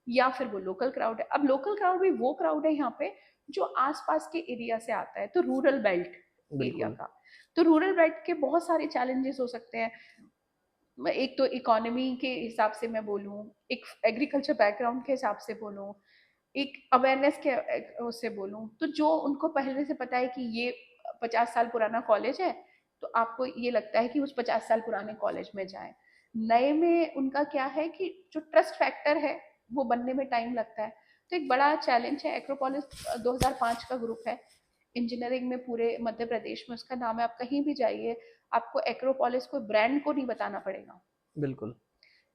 या फिर वो लोकल क्राउड है। अब लोकल क्राउड भी वो क्राउड है यहाँ पे जो आसपास के एरिया से आता है, तो रूरल बेल्ट एरिया बिल्कुल। का। तो रूरल बेल्ट के बहुत सारे चैलेंजेस हो सकते हैं। एक तो इकोनॉमी के हिसाब से मैं बोलूँ, एक एग्रीकल्चर बैकग्राउंड के हिसाब से बोलूँ, एक अवेयरनेस के उससे बोलूँ, तो जो उनको पहले से पता है कि ये 50 साल पुराना कॉलेज है, तो आपको ये लगता है कि उस 50 साल पुराने कॉलेज में जाए। नए में उनका क्या है कि जो ट्रस्ट फैक्टर है वो बनने में टाइम लगता है। तो एक बड़ा चैलेंज है। एक्रोपोलिस 2005 का ग्रुप है इंजीनियरिंग में पूरे मध्य प्रदेश में, उसका नाम है। आप कहीं भी जाइए, आपको एक्रोपोलिस को ब्रांड को नहीं बताना पड़ेगा बिल्कुल।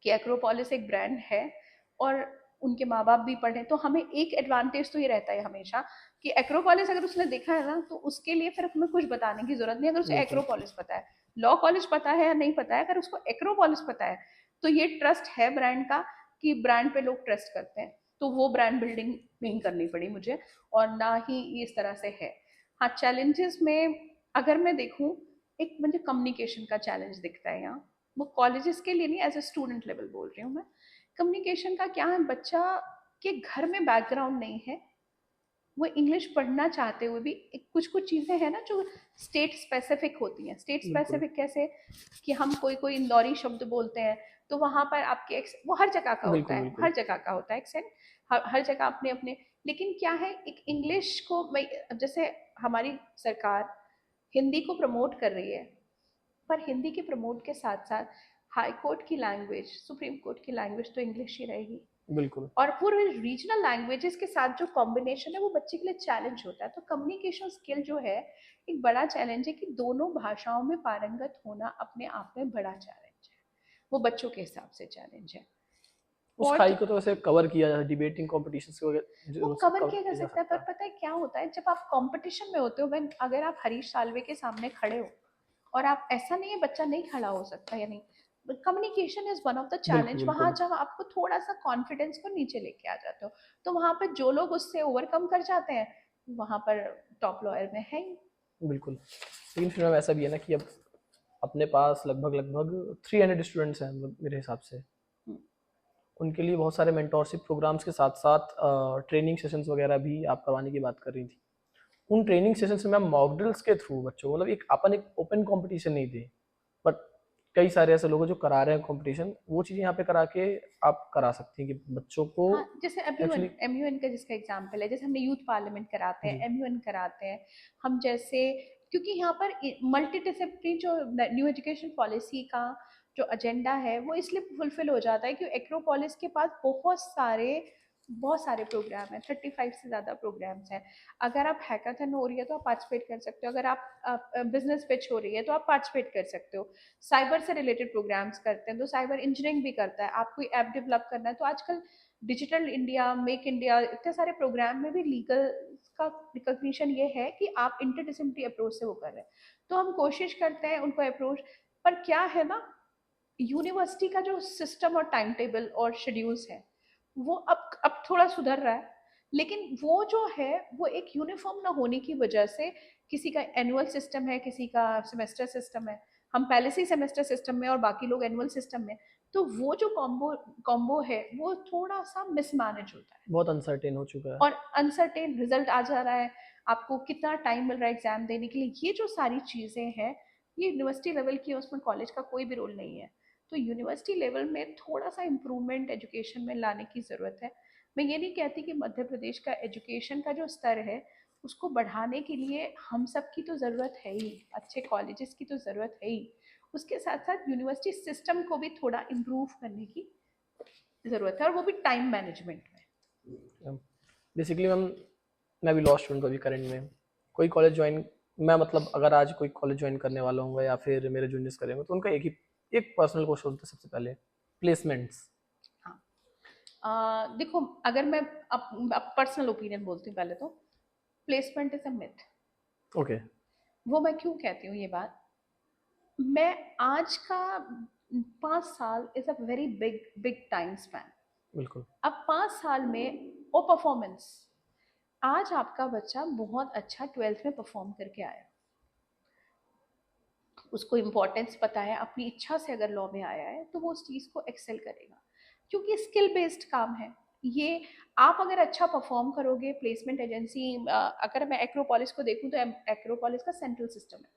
कि एक्रोपोलिस एक ब्रांड है, और उनके माँ बाप भी पढ़े। तो हमें एक एडवांटेज तो ये रहता है हमेशा कि एक्रोपोलिस अगर उसने देखा है ना, तो उसके लिए फिर हमें कुछ बताने की जरूरत नहीं। अगर उसे बिल्कुल। एक्रोपोलिस पता है, लॉ कॉलेज पता है या नहीं पता है, अगर उसको एक्रोपोलिस पता है, तो ये ट्रस्ट है ब्रांड का, कि ब्रांड पे लोग ट्रस्ट करते हैं। तो वो ब्रांड बिल्डिंग नहीं करनी पड़ी मुझे, और ना ही इस तरह से है। हाँ, चैलेंजेस में अगर मैं देखूँ, एक मुझे कम्युनिकेशन का चैलेंज दिखता है यहाँ। वो कॉलेजेस के लिए नहीं, एज ए स्टूडेंट लेवल बोल रही हूँ मैं। कम्युनिकेशन का क्या है, बच्चा के घर में बैकग्राउंड नहीं है, वो इंग्लिश पढ़ना चाहते हुए भी कुछ कुछ चीज़ें हैं ना जो स्टेट स्पेसिफिक होती हैं। स्टेट बिल्कुल। स्पेसिफिक कैसे, कि हम कोई कोई इंदौरी शब्द बोलते हैं, तो वहाँ पर आपके वो हर जगह का होता बिल्कुल। है, बिल्कुल। हर जगह का होता है एक्सेंट, हर जगह अपने अपने। लेकिन क्या है, एक इंग्लिश को जैसे हमारी सरकार हिंदी को प्रमोट कर रही है, पर हिंदी के प्रमोट के साथ साथ हाई कोर्ट की लैंग्वेज, सुप्रीम कोर्ट की लैंग्वेज तो इंग्लिश ही रहेगी। बिल्कुल। और पूरे रीजनल लैंग्वेजेस के साथ जो कॉम्बिनेशन है वो बच्चे के लिए चैलेंज होता है। तो कम्युनिकेशन स्किल जो है एक बड़ा चैलेंज है, कि दोनों भाषाओं में पारंगत होना अपने आप में बड़ा चैलेंज है, वो बच्चों के हिसाब से चैलेंज है। उस और खाई को तो वैसे कवर किया जाता है डिबेटिंग कॉम्पिटिशन्स वो जो से कवर कवर किया जा किया जा सकता है, पर सकता है। पता है क्या होता है, जब आप कंपटीशन में होते हो, when अगर आप हरीश साल्वे के सामने खड़े हो, और आप, ऐसा नहीं है बच्चा नहीं खड़ा हो सकता या नहीं, communication is one of the बिल्कुल, चैलेंज। वहां बिल्कुल। जब आपको थोड़ा सा कॉन्फिडेंस को नीचे लेके आ जाते हो, तो वहां पर जो लोग उससे ओवरकम कर जाते हैं, वहां पर टॉप लॉयर में है ही। बिल्कुल। लेकिन फिर मैम ऐसा भी है ना कि अब अपने पास लगभग 300 स्टूडेंट्स हैं मतलब मेरे हिसाब से। हम्म। उनके लिए बहुत सारे मेंटोरशिप प्रोग्राम्स के साथ-साथ ट्रेनिंग सेशंस वगैरह भी आप करवाने की बात कर रही थी। उन ट्रेनिंग सेशंस में मैम मॉक ड्रिल्स के थ्रू बच्चों को मतलब एक ओपन कॉम्पिटिशन नहीं दे, बट कई सारे ऐसे लोग हैं जो करा रहे हैं कॉम्पिटिशन, वो चीज़ें यहाँ पे करा के आप करा सकती हैं कि बच्चों को हाँ, जैसे एक्चुअली। एमयूएन का जिसका एग्जाम्पल है, जैसे हमने यूथ पार्लियामेंट कराते जी। हैं, एमयूएन कराते हैं हम, जैसे क्योंकि यहाँ पर मल्टी डिसिप्लिन जो न्यू एजुकेशन पॉलिसी का जो एजेंडा है वो इसलिए फुलफिल हो जाता है कि एक्रोपोलिस के पास बहुत सारे प्रोग्राम हैं, 35 से ज़्यादा प्रोग्राम्स हैं। अगर आप हैकाथन हो रही है तो आप पार्टिसिपेट कर सकते हो, अगर आप बिजनेस पिच हो रही है तो आप पार्टिसिपेट कर सकते हो, साइबर से रिलेटेड प्रोग्राम्स करते हैं तो साइबर इंजीनियरिंग भी करता है, आप कोई ऐप डेवलप करना है तो आजकल डिजिटल इंडिया, मेक इंडिया, इतने सारे प्रोग्राम में भी लीगल का रिकॉग्निशन ये है कि आप इंटरडिसिप्लिनरी अप्रोच से वो कर रहे हैं। तो हम कोशिश करते हैं उनको अप्रोच, पर क्या है ना, यूनिवर्सिटी का जो सिस्टम और टाइम टेबल और शेड्यूल्स है वो अब थोड़ा सुधर रहा है, लेकिन वो जो है वो एक यूनिफॉर्म ना होने की वजह से, किसी का एनुअल सिस्टम है, किसी का सेमेस्टर सिस्टम है, हम पहले से ही सेमेस्टर सिस्टम में और बाकी लोग एनुअल सिस्टम में, तो वो जो कॉम्बो है वो थोड़ा सा मिसमैनेज होता है, बहुत अनसर्टेन हो चुका है। और अनसर्टेन रिजल्ट आ जा रहा है, आपको कितना टाइम मिल रहा है एग्जाम देने के लिए, ये जो सारी चीज़ें हैं ये यूनिवर्सिटी लेवल की है, उसमें कॉलेज का कोई भी रोल नहीं है। तो यूनिवर्सिटी लेवल में थोड़ा सा इम्प्रूवमेंट एजुकेशन में लाने की ज़रूरत है। मैं ये नहीं कहती कि मध्य प्रदेश का एजुकेशन का जो स्तर है उसको बढ़ाने के लिए हम सब की तो ज़रूरत है ही, अच्छे कॉलेजेस की तो ज़रूरत है ही, उसके साथ साथ यूनिवर्सिटी सिस्टम को भी थोड़ा इम्प्रूव करने की ज़रूरत है, और वो भी टाइम मैनेजमेंट में। बेसिकली मैम मैं भी लॉ स्टूडेंट हूँ अभी करंट में। कोई कॉलेज ज्वाइन, मैं मतलब अगर आज कोई कॉलेज ज्वाइन करने वाला हूँ या फिर मेरे जूनियर्स करेंगे तो उनका एक पर्सनल क्वेश्चन होता है सबसे पहले, प्लेसमेंट्स। हाँ, देखो, अगर मैं पर्सनल ओपिनियन बोलती हूँ पहले तो, placement is a myth. Okay. वो मैं क्यों कहती हूँ ये बात, मैं आज का 5 साल is a very big big time span. बिल्कुल। अब 5 साल में वो परफॉर्मेंस, आज आपका बच्चा बहुत अच्छा 12th में परफॉर्म करके आया, उसको इम्पोर्टेंस पता है, अपनी इच्छा से अगर लॉ में आया है तो वो उस चीज़ को एक्सेल करेगा, क्योंकि स्किल बेस्ड काम है ये। आप अगर अच्छा परफॉर्म करोगे, प्लेसमेंट एजेंसी, अगर मैं एक्रोपोलिस को देखूं तो एक्रोपोलिस का सेंट्रल सिस्टम है,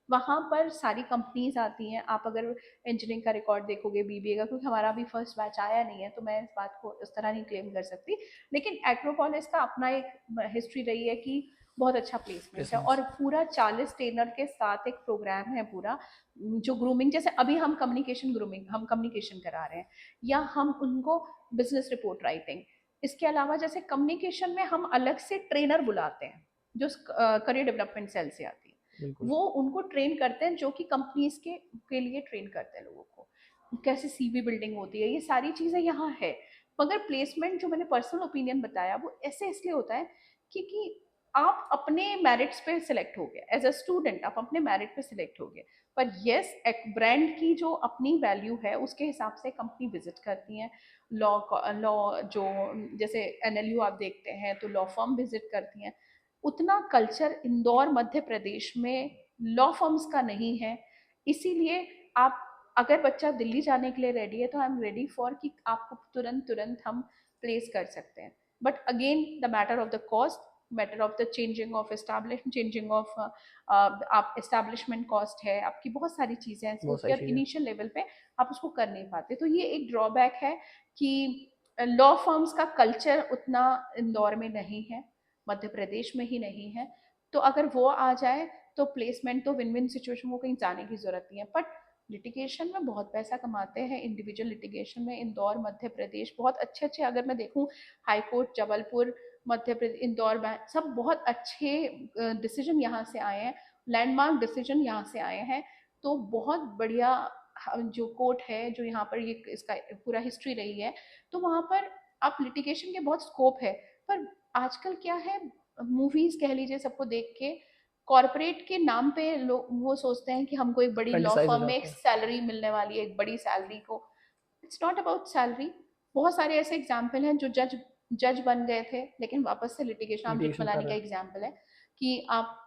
वहाँ पर सारी कंपनीज आती हैं। आप अगर इंजीनियरिंग का रिकॉर्ड देखोगे, बीबीए का, क्योंकि हमारा अभी फर्स्ट बैच आया नहीं है तो मैं इस बात को इस तरह नहीं क्लेम कर सकती, लेकिन एक्रोपोलिस का अपना एक हिस्ट्री रही है कि बहुत अच्छा प्लेसमेंट है, और प्लेसमेंट्स। पूरा 40 ट्रेनर के साथ एक प्रोग्राम है पूरा, जो ग्रूमिंग, जैसे अभी हम कम्युनिकेशन ग्रूमिंग, हम कम्युनिकेशन करा रहे हैं, या हम उनको बिजनेस रिपोर्ट राइटिंग, इसके अलावा जैसे कम्युनिकेशन में हम अलग से ट्रेनर बुलाते हैं जो करियर डेवलपमेंट सेल से आती है, बिल्कुल। वो उनको ट्रेन करते हैं, जो कि कंपनीज के लिए ट्रेन करते हैं लोगों को, कैसे सीवी बिल्डिंग होती है, ये सारी चीज़ें यहाँ है। मगर प्लेसमेंट जो मैंने पर्सनल ओपिनियन बताया वो ऐसे इसलिए होता है क्योंकि आप अपने मेरिट्स पे सिलेक्ट हो गए, एज अ स्टूडेंट आप अपने मेरिट पे सिलेक्ट हो गए, पर यस, एक ब्रांड की जो अपनी वैल्यू है उसके हिसाब से कंपनी विजिट करती हैं, लॉ जो, जैसे एनएलयू आप देखते हैं तो लॉ फर्म विजिट करती हैं, उतना कल्चर इंदौर मध्य प्रदेश में लॉ फर्म्स का नहीं है। इसीलिए आप, अगर बच्चा दिल्ली जाने के लिए रेडी है तो आई एम रेडी फॉर कि आपको तुरंत तुरंत हम प्लेस कर सकते हैं, but again the matter of the cost, matter of the changing of आप एस्टैब्लिशमेंट कॉस्ट है आपकी, बहुत सारी चीज़ें हैं बहुत सारी क्योंकि चीज़ें। इनिशियल लेवल पे आप उसको कर नहीं पाते, तो ये एक ड्रॉबैक है कि लॉ फर्म्स का कल्चर उतना इंदौर में नहीं है, मध्य प्रदेश में ही नहीं है। तो अगर वो आ जाए तो प्लेसमेंट तो विन विन सिचुएशन, वो कहीं जाने की जरूरत नहीं है। बट लिटिगेशन में बहुत पैसा कमाते हैं, इंडिविजुअल लिटिगेशन में इंदौर मध्य प्रदेश बहुत अच्छे अच्छे, अगर मैं देखूं हाई कोर्ट जबलपुर मध्य प्रदेश इंदौर में सब बहुत अच्छे डिसीजन यहाँ से आए हैं, लैंडमार्क डिसीजन यहाँ से आए हैं। तो बहुत बढ़िया जो कोर्ट है, जो यहाँ पर ये इसका पूरा हिस्ट्री रही है, तो वहाँ पर आप लिटिगेशन के बहुत स्कोप है। पर आजकल क्या है, मूवीज कह लीजिए, सबको देख के कॉरपोरेट के नाम पे लोग वो सोचते हैं कि हमको एक बड़ी लॉ फेंटिसाइज हो फर्म में एक जाते हैं। सैलरी मिलने वाली है, एक बड़ी सैलरी को। It's not about salary. बहुत सारे ऐसे एग्जाम्पल हैं जो जज जज बन गए थे लेकिन वापस से लिटिगेशन, आप लिटिगेशन कर जेठमलानी रहे का हैं। एग्जाम्पल है कि आप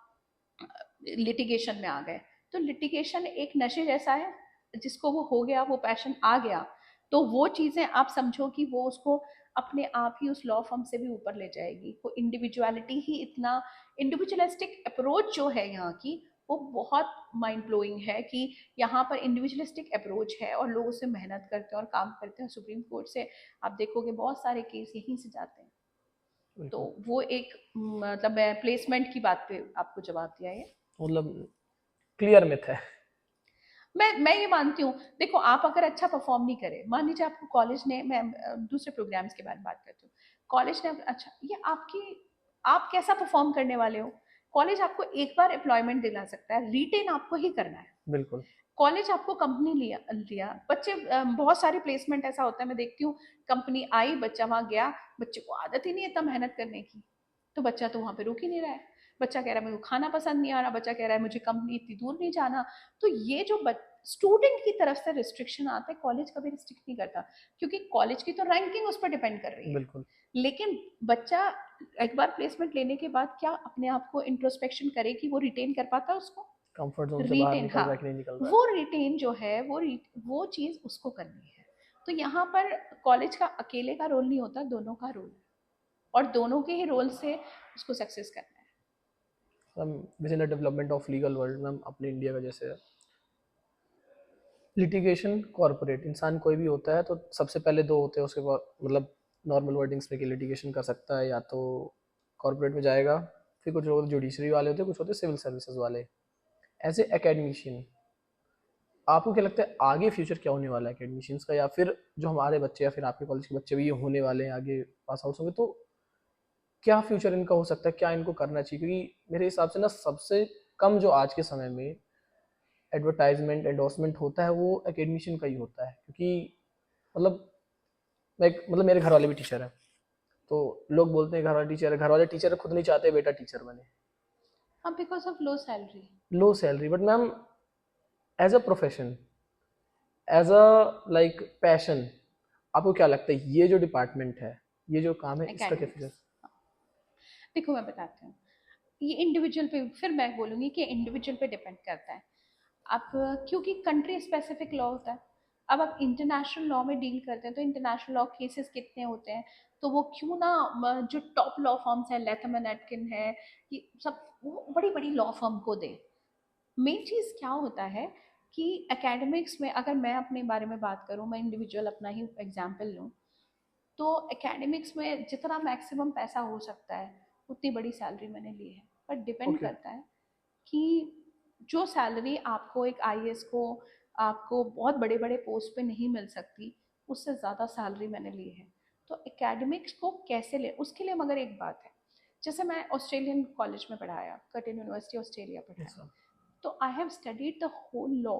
लिटिगेशन में आ गए। तो लिटिगेशन एक नशे जैसा है, जिसको वो हो गया, वो पैशन आ गया, तो वो चीज़ें आप समझो कि वो उसको अपने आप ही उस लॉ फर्म से भी ऊपर ले जाएगी। वो इंडिविजुअलिटी ही इतना, इंडिविजुअलिस्टिक अप्रोच जो है यहाँ की, वो बहुत माइंड ब्लोइंग है कि यहाँ पर इंडिविजुअलिस्टिक अप्रोच है और लोग उससे मेहनत करते हैं और काम करते हैं। सुप्रीम कोर्ट से आप देखोगे बहुत सारे केस यहीं से जाते हैं। तो बिल्कुल। वो एक मतलब मैं प्लेसमेंट की बात पे आपको जवाब दिया है। मतलब क्लियर मिथ है। मैं ये मानती हूँ, देखो आप अगर अच्छा परफॉर्म नहीं करे, मान लीजिए आपको कॉलेज ने, मैं दूसरे प्रोग्राम्स के बारे में बात करती हूँ, कॉलेज ने अच्छा, ये आपकी, आप कैसा परफॉर्म करने वाले हो। कॉलेज आपको एक बार एम्प्लॉयमेंट दिला सकता है, रिटेन आपको ही करना है। बिल्कुल। कॉलेज आपको कंपनी लिया लिया बच्चे, बहुत सारी प्लेसमेंट ऐसा होता है, मैं देखती हूँ कंपनी आई, बच्चा वहां गया, बच्चे को आदत ही नहीं है इतना मेहनत करने की, तो बच्चा तो वहां पे रुक ही नहीं रहा है। बच्चा कह रहा है मेरे को खाना पसंद नहीं आ रहा, बच्चा कह रहा है मुझे कंपनी इतनी दूर नहीं जाना। तो ये जो स्टूडेंट की तरफ से रिस्ट्रिक्शन आता है, कॉलेज कभी रिस्ट्रिक्ट नहीं करता, क्योंकि कॉलेज की तो रैंकिंग उस पर डिपेंड कर रही है। बिल्कुल। लेकिन बच्चा एक बार प्लेसमेंट लेने के बाद क्या अपने आप को इंट्रोस्पेक्शन करे कि वो रिटेन कर पाता है उसको। कंफर्ट जोन से बाहर रिटेन, निकल हाँ, रहा है कि नहीं निकल रहा है। वो रिटेन जो है वो चीज उसको करनी है। तो यहाँ पर कॉलेज का अकेले का रोल नहीं होता, दोनों का रोल है, और दोनों के ही रोल से उसको सक्सेस करना है। हम with in the development of legal world में, हम अपने इंडिया का जैसे लिटिगेशन, कॉर्पोरेट इंसान कोई भी होता है तो सबसे पहले दो होते हैं उसके बाद, मतलब नॉर्मल वर्डिंग्स में कि लिटिगेशन कर सकता है या तो कॉर्पोरेट में जाएगा, फिर कुछ लोग जुडिशरी वाले होते हैं, कुछ होते हैं सिविल सर्विसेज वाले। एज ए एकेडमिशियन आपको क्या लगता है आगे फ्यूचर क्या होने वाला है एकेडमिशियंस का, या फिर जो हमारे बच्चे या फिर आपके कॉलेज के बच्चे भी ये होने वाले हैं आगे पास आउट होंगे, तो क्या फ्यूचर इनका हो सकता है, क्या इनको करना चाहिए? क्योंकि मेरे हिसाब से ना सबसे कम जो आज के समय में एडवर्टाइजमेंट एंडोर्समेंट होता है वो एकेडमिशियन का ही होता है। क्योंकि मतलब मतलब मेरे घर वाले भी टीचर हैं, तो लोग बोलते हैं घर वाले टीचर है, घर वाले टीचर खुद नहीं चाहते बेटा टीचर बने। हाँ, because of low salary. Low salary, but ma'am as a profession, as a like passion, आपको क्या लगता है ये जो डिपार्टमेंट है, ये जो काम है, इसका क्या एकेडमिक्स, फ्यूचर? देखो मैं बताती हूँ, ये इंडिविजुअल पे, फिर मैं बोलूँगी कि इंडिविजुअल पे डिपेंड करता है। अब क्योंकि कंट्री स्पेसिफिक लॉ होता है, अब आप इंटरनेशनल लॉ में डील करते हैं तो इंटरनेशनल लॉ केसेस कितने होते हैं, तो वो क्यों ना जो टॉप लॉ फर्म्स हैं, लैथम एंड एटकिन है, ये सब वो बड़ी बड़ी लॉ फर्म को दे। मेन चीज़ क्या होता है कि एकेडमिक्स में, अगर मैं अपने बारे में बात करूँ, मैं इंडिविजुअल अपना ही एग्जाम्पल लूँ, तो एकेडमिक्स में जितना मैक्सिमम पैसा हो सकता है उतनी बड़ी सैलरी मैंने ली है। पर डिपेंड ओके। करता है कि जो सैलरी आपको एक आईएएस को, आपको बहुत बड़े बड़े पोस्ट पे नहीं मिल सकती, उससे ज़्यादा सैलरी मैंने ली है। तो एकेडमिक्स को कैसे ले, उसके लिए मगर एक बात है, जैसे मैं ऑस्ट्रेलियन कॉलेज में पढ़ाया, कर्टिन यूनिवर्सिटी ऑस्ट्रेलिया पढ़ाया, अच्छा। तो I have studied the whole law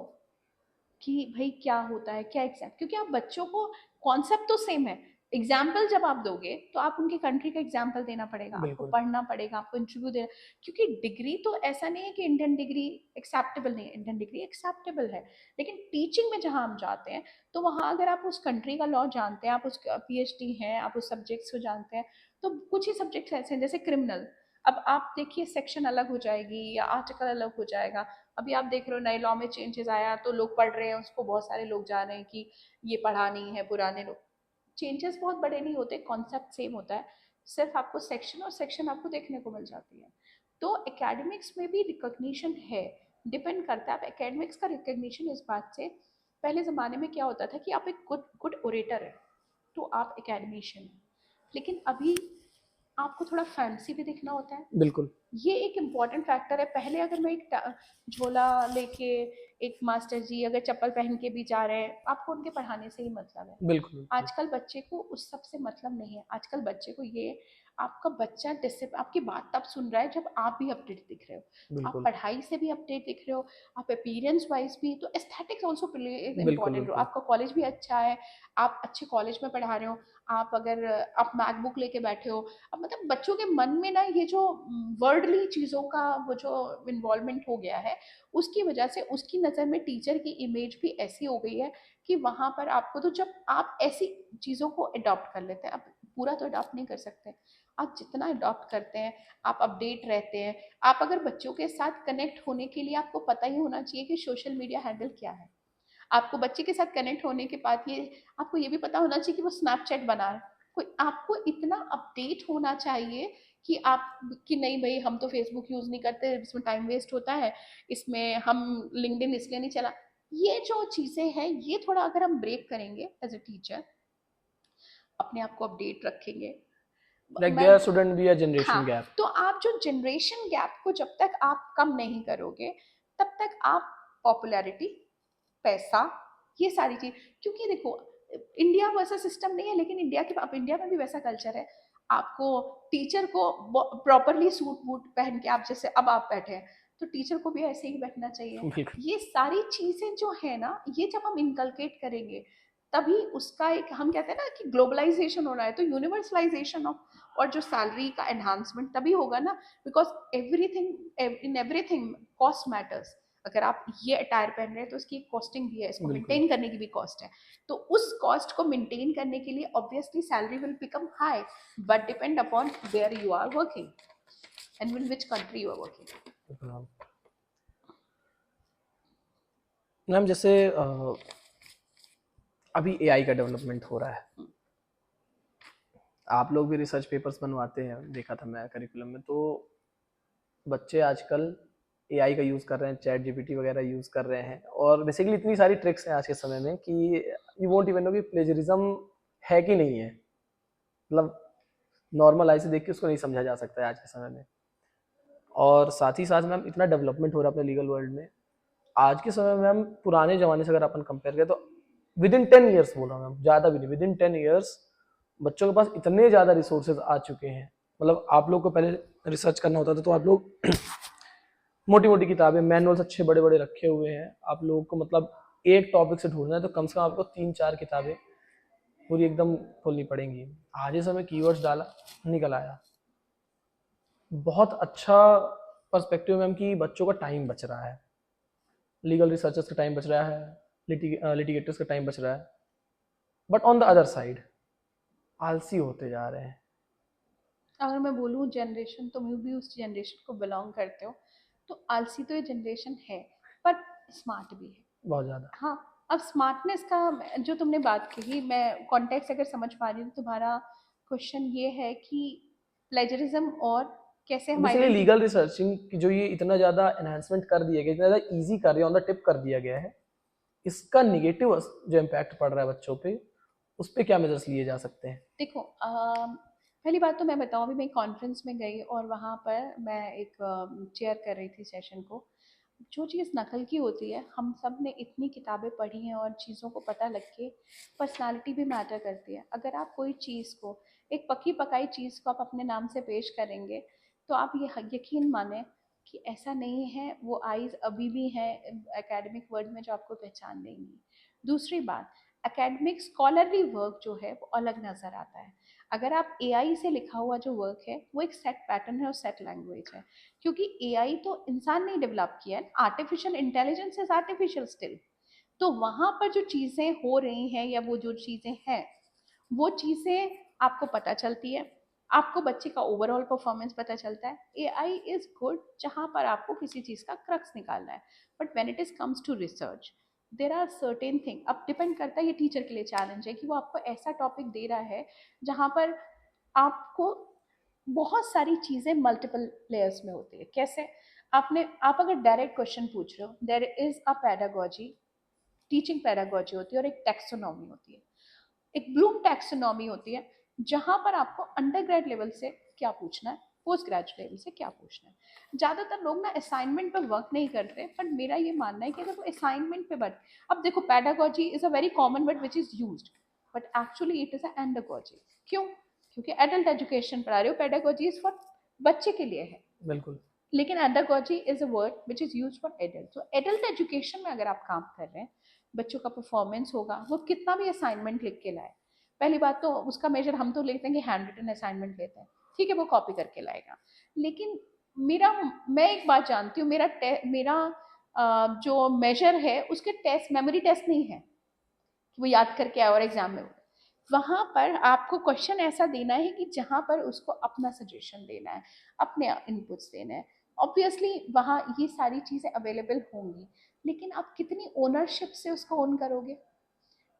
कि भाई क्या होता है, क्या एग्जाम, क्योंकि आप बच्चों को, कॉन्सेप्ट तो सेम है, एग्जाम्पल जब आप दोगे तो आप उनकी कंट्री का एग्जाम्पल देना पड़ेगा, आपको बिल्कुल। पढ़ना पड़ेगा, आपको इंटरव्यू देना, क्योंकि डिग्री तो ऐसा नहीं है कि इंडियन डिग्री एक्सेप्टेबल नहीं है, इंडियन डिग्री एक्सेप्टेबल है, लेकिन टीचिंग में जहाँ हम जाते हैं तो वहाँ अगर आप उस कंट्री का लॉ जानते हैं, आप उस पीएचडी हैं, आप उस सब्जेक्ट्स को जानते हैं, तो कुछ ही सब्जेक्ट्स ऐसे हैं जैसे क्रिमिनल, अब आप देखिए सेक्शन अलग हो जाएगी या आर्टिकल अलग हो जाएगा। अभी आप देख रहे हो नए लॉ में चेंजेस आया तो लोग पढ़ रहे हैं उसको, बहुत सारे लोग जा रहे हैं कि ये पढ़ा नहीं है, पुराने लोग, चेंजेस बहुत बड़े नहीं होते, कॉन्सेप्ट सेम होता है, सिर्फ आपको सेक्शन और सेक्शन आपको देखने को मिल जाती है। तो एकेडमिक्स में भी रिकॉग्निशन है, डिपेंड करता है। आप एकेडमिक्स का रिकॉग्निशन इस बात से, पहले ज़माने में क्या होता था कि आप एक गुड गुड ओरेटर है, तो आप एकेडमिशियन हैं। लेकिन अभी आपको थोड़ा फैंसी भी दिखना होता है, बिल्कुल ये एक इम्पॉर्टेंट फैक्टर है। पहले अगर मैं एक झोला लेके, एक मास्टर जी अगर चप्पल पहन के भी जा रहे हैं, आपको उनके पढ़ाने से ही मतलब है। बिल्कुल बिल्कुल आजकल बच्चे को उस सब से मतलब नहीं है। आजकल बच्चे को ये, आपका बच्चा आपकी बात तब सुन रहा है जब आप भी अपडेट दिख रहे हो, आप बिल्कुल पढ़ाई से भी अपडेट दिख रहे हो, आप अपीयरेंस वाइज भी। तो एस्थेटिक्स ऑल्सो प्ले बिल्कुल इम्पॉर्टेंट रोल। बिल्कुल आपका कॉलेज भी अच्छा है, आप अच्छे कॉलेज में पढ़ा रहे हो, आप अगर आप मैकबुक लेके बैठे हो, अब मतलब बच्चों के मन में ना ये जो वर्ल्डली चीज़ों का वो जो इन्वॉल्वमेंट हो गया है, उसकी वजह से उसकी नज़र में टीचर की इमेज भी ऐसी हो गई है कि वहाँ पर आपको, तो जब आप ऐसी चीज़ों को अडॉप्ट कर लेते हैं, आप पूरा तो अडॉप्ट नहीं कर सकते, आप जितना अडॉप्ट करते हैं, आप अपडेट रहते हैं। आप अगर बच्चों के साथ कनेक्ट होने के लिए आपको पता ही होना चाहिए कि सोशल मीडिया हैंडल क्या है। आपको बच्चे के साथ कनेक्ट होने के बाद ये आपको ये भी पता होना चाहिए कि वो स्नैपचैट बना रहा है। कोई आपको इतना अपडेट होना चाहिए कि आप, कि नहीं भाई हम तो फेसबुक यूज़ नहीं करते, इसमें टाइम वेस्ट होता है, इसमें हम लिंक्डइन इसलिए नहीं चला। ये जो चीज़ें हैं, ये थोड़ा अगर हम ब्रेक करेंगे एज अ टीचर, अपने आप को अपडेट रखेंगे। लाइक मैं, देयर शुडंट बी अ हाँ, जनरेशन गैप। तो आप जो जनरेशन गैप को जब तक आप कम नहीं करोगे, तब तक आप पॉपुलैरिटी, पैसा, ये सारी चीज, क्योंकि देखो इंडिया वैसा सिस्टम नहीं है, लेकिन इंडिया के, अब इंडिया में भी वैसा कल्चर है। आपको टीचर को प्रॉपरली सूट बूट पहन के, आप जैसे अब आप बैठे हैं, तो टीचर को भी ऐसे ही बैठना चाहिए। बिल्कुल ये सारी चीजें जो है ना, ये जब हम इनकलकेट करेंगे, तभी उसका एक, हम कहते हैं ना कि ग्लोबलाइजेशन हो रहा है, तो यूनिवर्सलाइजेशन ऑफ, और जो सैलरी का एनहांसमेंट तभी होगा ना, because everything, in everything cost matters. अगर आप ये अटायर पहन रहे हैं तो उसकी कॉस्टिंग भी है, इसको बिल्कुल मेंटेन करने की भी कॉस्ट है। तो उस कॉस्ट को मेंटेन करने के लिए obviously salary will become high, but depend upon where you are working and in which country you are working. Ma'am जैसे अभी एआई का डेवलपमेंट हो रहा है, आप लोग भी रिसर्च पेपर्स बनवाते हैं, देखा था मैं करिकुलम में, तो बच्चे आजकल एआई का यूज़ कर रहे हैं, चैट जीपीटी वगैरह यूज़ कर रहे हैं, और बेसिकली इतनी सारी ट्रिक्स हैं आज के समय में कि यू वोंट इवन नो कि प्लेजरिज्म है कि नहीं है। मतलब नॉर्मल आई से देख के उसको नहीं समझा जा सकता है आज के समय में। और साथ ही साथ मैम इतना डेवलपमेंट हो रहा है अपने लीगल वर्ल्ड में आज के समय में। हम पुराने ज़माने से अगर अपन कंपेयर करें तो विद इन 10 ईयर्स बोल रहा हूँ, ज़्यादा भी नहीं, विद इन 10 ईयर्स बच्चों के पास इतने ज़्यादा रिसोर्सेज आ चुके हैं। मतलब आप लोग को पहले रिसर्च करना होता था तो आप लोग मोटी मोटी किताबें, मैनुअल्स अच्छे बड़े बड़े रखे हुए हैं। आप लोगों को मतलब एक टॉपिक से ढूंढना है तो कम से कम आपको 3-4 किताबें पूरी एकदम खोलनी पड़ेंगी। आज इस समय कीवर्ड्स डाला, निकल आया। बहुत अच्छा पर्सपेक्टिव मैम कि बच्चों का टाइम बच रहा है, लीगल रिसर्चर्स का टाइम बच रहा है, लिटिगेटर्स का टाइम बच रहा है। But on the other side आलसी होते जा रहे हैं। अगर मैं बोलूँ जनरेशन, तो मैं भी उस जनरेशन को बिलोंग करते हो, तो आलसी तो ये जनरेशन है, पर स्मार्ट भी है। बहुत ज़्यादा। हाँ, अब स्मार्टनेस का जो तुमने बात कही, मैं कॉन्टेक्स्ट अगर समझ पा रही हूँ, तुम्हारा क्वेश्चन ये है कि प्लेजरिज्म और कैसे हम बेसिकली लीगल रिसर्चिंग की जो ये इतना ज़्यादा एनहांसमेंट कर दिया गया, इतना ज़्यादा ईजी कर दिया, ऑन द टिप कर दिया गया है, इसका निगेटिव जो इम्पैक्ट पड़ रहा है बच्चों पे, उस पर क्या मेजर्स लिए जा सकते हैं? देखो, पहली बात तो मैं बताऊँ, अभी मैं कॉन्फ्रेंस में गई और वहाँ पर मैं एक चेयर कर रही थी सेशन को। जो चीज़ नकल की होती है, हम सब ने इतनी किताबें पढ़ी हैं और चीज़ों को पता लग के, पर्सनालिटी भी मैटर करती है। अगर आप कोई चीज़ को, एक पकी पकाई चीज़ को आप अपने नाम से पेश करेंगे, तो आप ये यकीन माने कि ऐसा नहीं है, वो आइज़ अभी भी हैं एकेडमिक वर्ल्ड में जो आपको पहचान देंगी। दूसरी बात, एकेडमिक स्कॉलरली वर्क जो है वो अलग नज़र आता है। अगर आप एआई से लिखा हुआ जो वर्क है, वो एक सेट पैटर्न है और सेट लैंग्वेज है, क्योंकि एआई तो इंसान ने डेवलप किया है, artificial intelligence is artificial still. तो वहाँ पर जो चीज़ें हो रही हैं या वो जो चीज़ें हैं, वो चीज़ें आपको पता चलती है, आपको बच्चे का ओवरऑल परफॉर्मेंस पता चलता है। एआई इज गुड जहाँ पर आपको किसी चीज़ का क्रक्स निकालना है, but when it is comes to research, there are certain thing. अब डिपेंड करता है, ये टीचर के लिए चैलेंज है कि वो आपको ऐसा टॉपिक दे रहा है जहाँ पर आपको बहुत सारी चीज़ें मल्टीपल लेयर्स में होती है। कैसे, आप अगर डायरेक्ट क्वेश्चन पूछ रहे हो, there is a pedagogy, teaching pedagogy होती है और एक टेक्सोनॉमी होती है। एक ब्लूम टैक्सोनॉमी होती है जहां पर आपको अंडर ग्रेड लेवल से क्या पूछना है, पोस्ट ग्रेजुएट लेवल से क्या पूछना है। ज़्यादातर लोग ना असाइनमेंट पे वर्क नहीं करते, पर मेरा ये मानना है कि अगर वो असाइनमेंट पे वर्क, अब देखो pedagogy is a very common word which is used, but actually it is a andragogy. क्यों? क्योंकि एडल्ट एजुकेशन पढ़ा रहे हो, पेडागोजी इज फॉर बच्चे के लिए है, बिल्कुल। लेकिन andragogy is a word which is use for adult. तो एडल्ट एजुकेशन में अगर आप काम कर रहे हैं, बच्चों का परफॉर्मेंस होगा, वो कितना भी असाइनमेंट लिख के लाए, पहली बात तो उसका मेजर हम तो लेते हैं कि हैंड रिटन असाइनमेंट लेते हैं, ठीक है वो कॉपी करके लाएगा, लेकिन मेरा, मैं एक बात जानती हूँ, मेरा जो मेजर है उसके टेस्ट मेमोरी टेस्ट नहीं है कि वो याद करके आए और एग्जाम में, वहां पर आपको क्वेश्चन ऐसा देना है कि जहां पर उसको अपना सजेशन देना है, अपने इनपुट्स देना है। ऑब्वियसली वहां ये सारी चीजें अवेलेबल होंगी, लेकिन आप कितनी ओनरशिप से उसको ओन करोगे।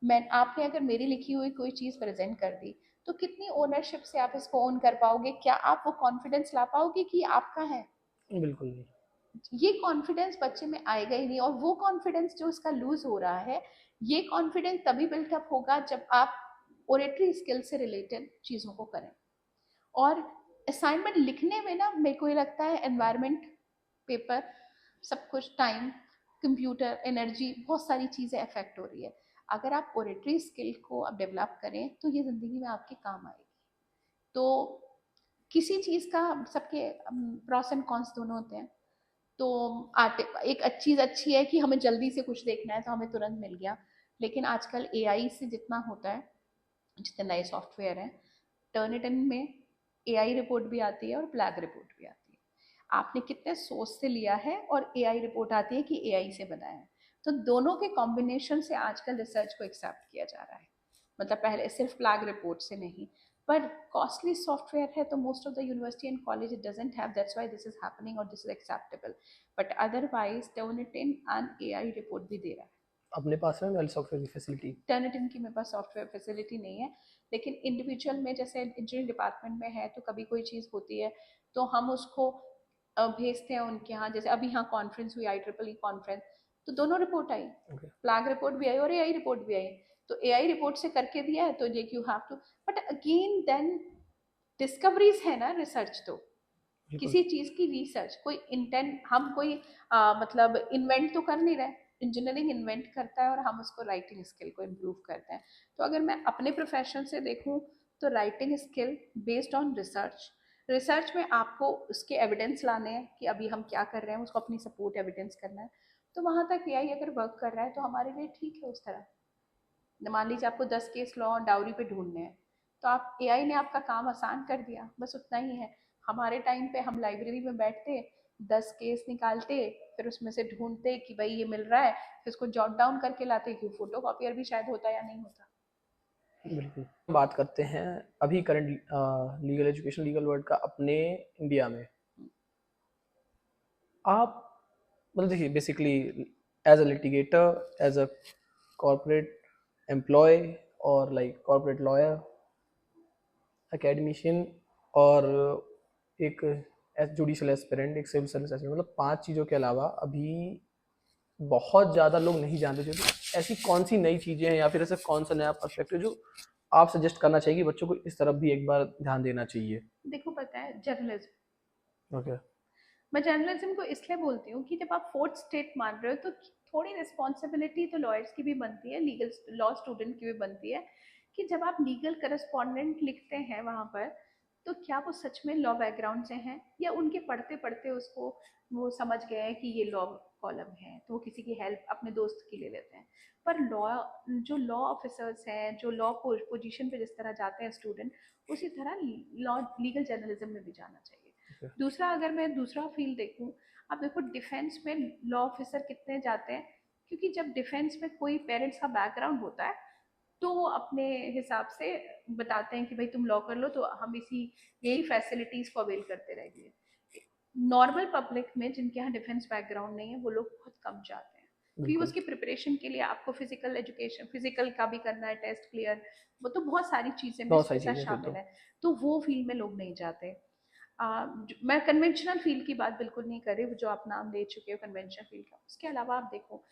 मैं, आपने अगर मेरी लिखी हुई कोई चीज़ प्रेजेंट कर दी, तो कितनी ओनरशिप से आप इसको ओन कर पाओगे, क्या आप वो कॉन्फिडेंस ला पाओगे कि ये आपका है। बिल्कुल नहीं। ये कॉन्फिडेंस बच्चे में आएगा ही नहीं, और वो कॉन्फिडेंस जो उसका लूज हो रहा है, ये कॉन्फिडेंस तभी बिल्टअप होगा जब आप ओरेटरी स्किल से रिलेटेड चीज़ों को करें। और असाइनमेंट लिखने में ना मेरे को ये लगता है एनवायरनमेंट, पेपर, सब कुछ, टाइम, कंप्यूटर, एनर्जी, बहुत सारी चीज़ें अफेक्ट हो रही है। अगर आप ओरेटरी स्किल को आप डेवलप करें तो ये ज़िंदगी में आपके काम आएगी। तो किसी चीज़ का सबके प्रॉस एंड कॉन्स दोनों होते हैं। तो आर्ट एक चीज़ अच्छी है कि हमें जल्दी से कुछ देखना है तो हमें तुरंत मिल गया, लेकिन आजकल एआई से जितना होता है, जितने नए सॉफ्टवेयर हैं, टर्निटिन में एआई रिपोर्ट भी आती है और ब्लैक रिपोर्ट भी आती है। आपने कितने सोर्स से लिया है, और एआई रिपोर्ट आती है कि एआई से बना है। तो दोनों के कॉम्बिनेशन से आजकल रिसर्च को एक्सेप्ट किया जा रहा है, मतलब पहले सिर्फ ब्लैक रिपोर्ट से नहीं। पर कॉस्टली सॉफ्टवेयर है तो most of the university and college doesn't have, that's why this is happening और this is acceptable. But otherwise Turnitin and AI report भी दे रहा है। अपने पास है वेल सॉफ्टवेयर की फैसिलिटी? टर्निटिन की मेरे पास सॉफ्टवेयर फैसिलिटी नहीं है, लेकिन इंडिविजुअल में जैसे इंजीनियरिंग डिपार्टमेंट में है तो कभी कोई चीज़ होती है तो हम उसको भेजते हैं उनके यहाँ। जैसे अभी यहाँ कॉन्फ्रेंस हुई, IEEE कॉन्फ्रेंस, तो दोनों रिपोर्ट आई, Okay. फ्लैग रिपोर्ट भी आई और एआई रिपोर्ट भी आई। तो एआई रिपोर्ट से करके दिया है तो ये you have to, but again then discoveries है ना रिसर्च। तो किसी चीज की रिसर्च, कोई इंटेंट, हम कोई मतलब इन्वेंट तो कर नहीं रहे, इंजीनियरिंग इन्वेंट करता है और हम उसको राइटिंग स्किल को इम्प्रूव करते हैं। तो अगर मैं अपने प्रोफेशन से देखूं तो writing skill based on research, research में आपको उसके एविडेंस लाने हैं कि अभी हम क्या कर रहे हैं, उसको अपनी सपोर्ट एविडेंस करना है। तो वहां तक एआई अगर वर्क कर रहा है तो हमारे लिए ठीक है। उस तरह मान लीजिए आपको 10 केस लॉ डाउरी पे ढूंढने हैं, तो आप एआई ने आपका काम आसान कर दिया, बस उतना ही है। हमारे टाइम पे हम लाइब्रेरी में बैठते, 10 केस निकालते, फिर उसमें से ढूंढते कि भाई ये मिल रहा है, फिर उसको जॉट डाउन करके लाते कि फोटो कॉपियर भी शायद होता या नहीं होता। बिल्कुल। बात करते हैं अभी current legal education, legal world का अपने इंडिया में। आप मतलब देखिए basically as a litigator, as a corporate employ और लाइक कॉर्पोरेट लॉयर, एकेडमिशियन और एक जुडिशल एस्पिरेंट, एक सिविल सर्विस एस्पिरेंट, मतलब 5 चीज़ों के अलावा अभी बहुत ज़्यादा लोग नहीं जानते। जो ऐसी कौन सी नई चीज़ें हैं या फिर ऐसा कौन सा नया पर्सपेक्टिव जो आप सजेस्ट करना चाहिए कि बच्चों को इस तरफ भी एक बार ध्यान देना चाहिए? देखो पता है जर्नलिज्म, ओके। मैं जर्नलिज्म को इसलिए बोलती हूँ कि जब आप फोर्थ स्टेट मान रहे हो तो थोड़ी रिस्पॉन्सिबिलिटी तो लॉयर्स की भी बनती है, लीगल लॉ स्टूडेंट की भी बनती है, कि जब आप लीगल करस्पॉन्डेंट लिखते हैं वहाँ पर, तो क्या वो सच में लॉ बैकग्राउंड से हैं, या उनके पढ़ते पढ़ते उसको वो समझ गए हैं कि ये लॉ कॉलम है तो वो किसी की हेल्प अपने दोस्त की ले लेते हैं। पर लॉ, जो लॉ ऑफिसर्स हैं, जो लॉ पोजीशन पे जिस तरह जाते हैं स्टूडेंट, उसी तरह लॉ लीगल जर्नलिज्म में भी जाना चाहिए। दूसरा, अगर मैं दूसरा फील्ड देखूं, अब देखो डिफेंस में लॉ ऑफिसर कितने जाते हैं, क्योंकि जब डिफेंस में कोई पेरेंट्स का बैकग्राउंड होता है तो वो अपने हिसाब से बताते हैं कि भाई तुम लॉ कर लो तो हम इसी यही फैसिलिटीज को अवेल करते रहेंगे। नॉर्मल पब्लिक में जिनके यहाँ डिफेंस बैकग्राउंड नहीं है वो लोग बहुत कम जाते हैं, क्योंकि उसकी प्रिपरेशन के लिए आपको फिजिकल एजुकेशन, फिजिकल का भी करना है, टेस्ट क्लियर, वो तो बहुत सारी चीजें में इसके साथ शामिल है, तो वो फील्ड में लोग नहीं जाते। मैं कन्वेंशनल फील्ड की बात बिल्कुल नहीं कर रही, जो आप नाम ले चुके हो कन्वेंशनल फील्ड का। उसके अलावा आप देखो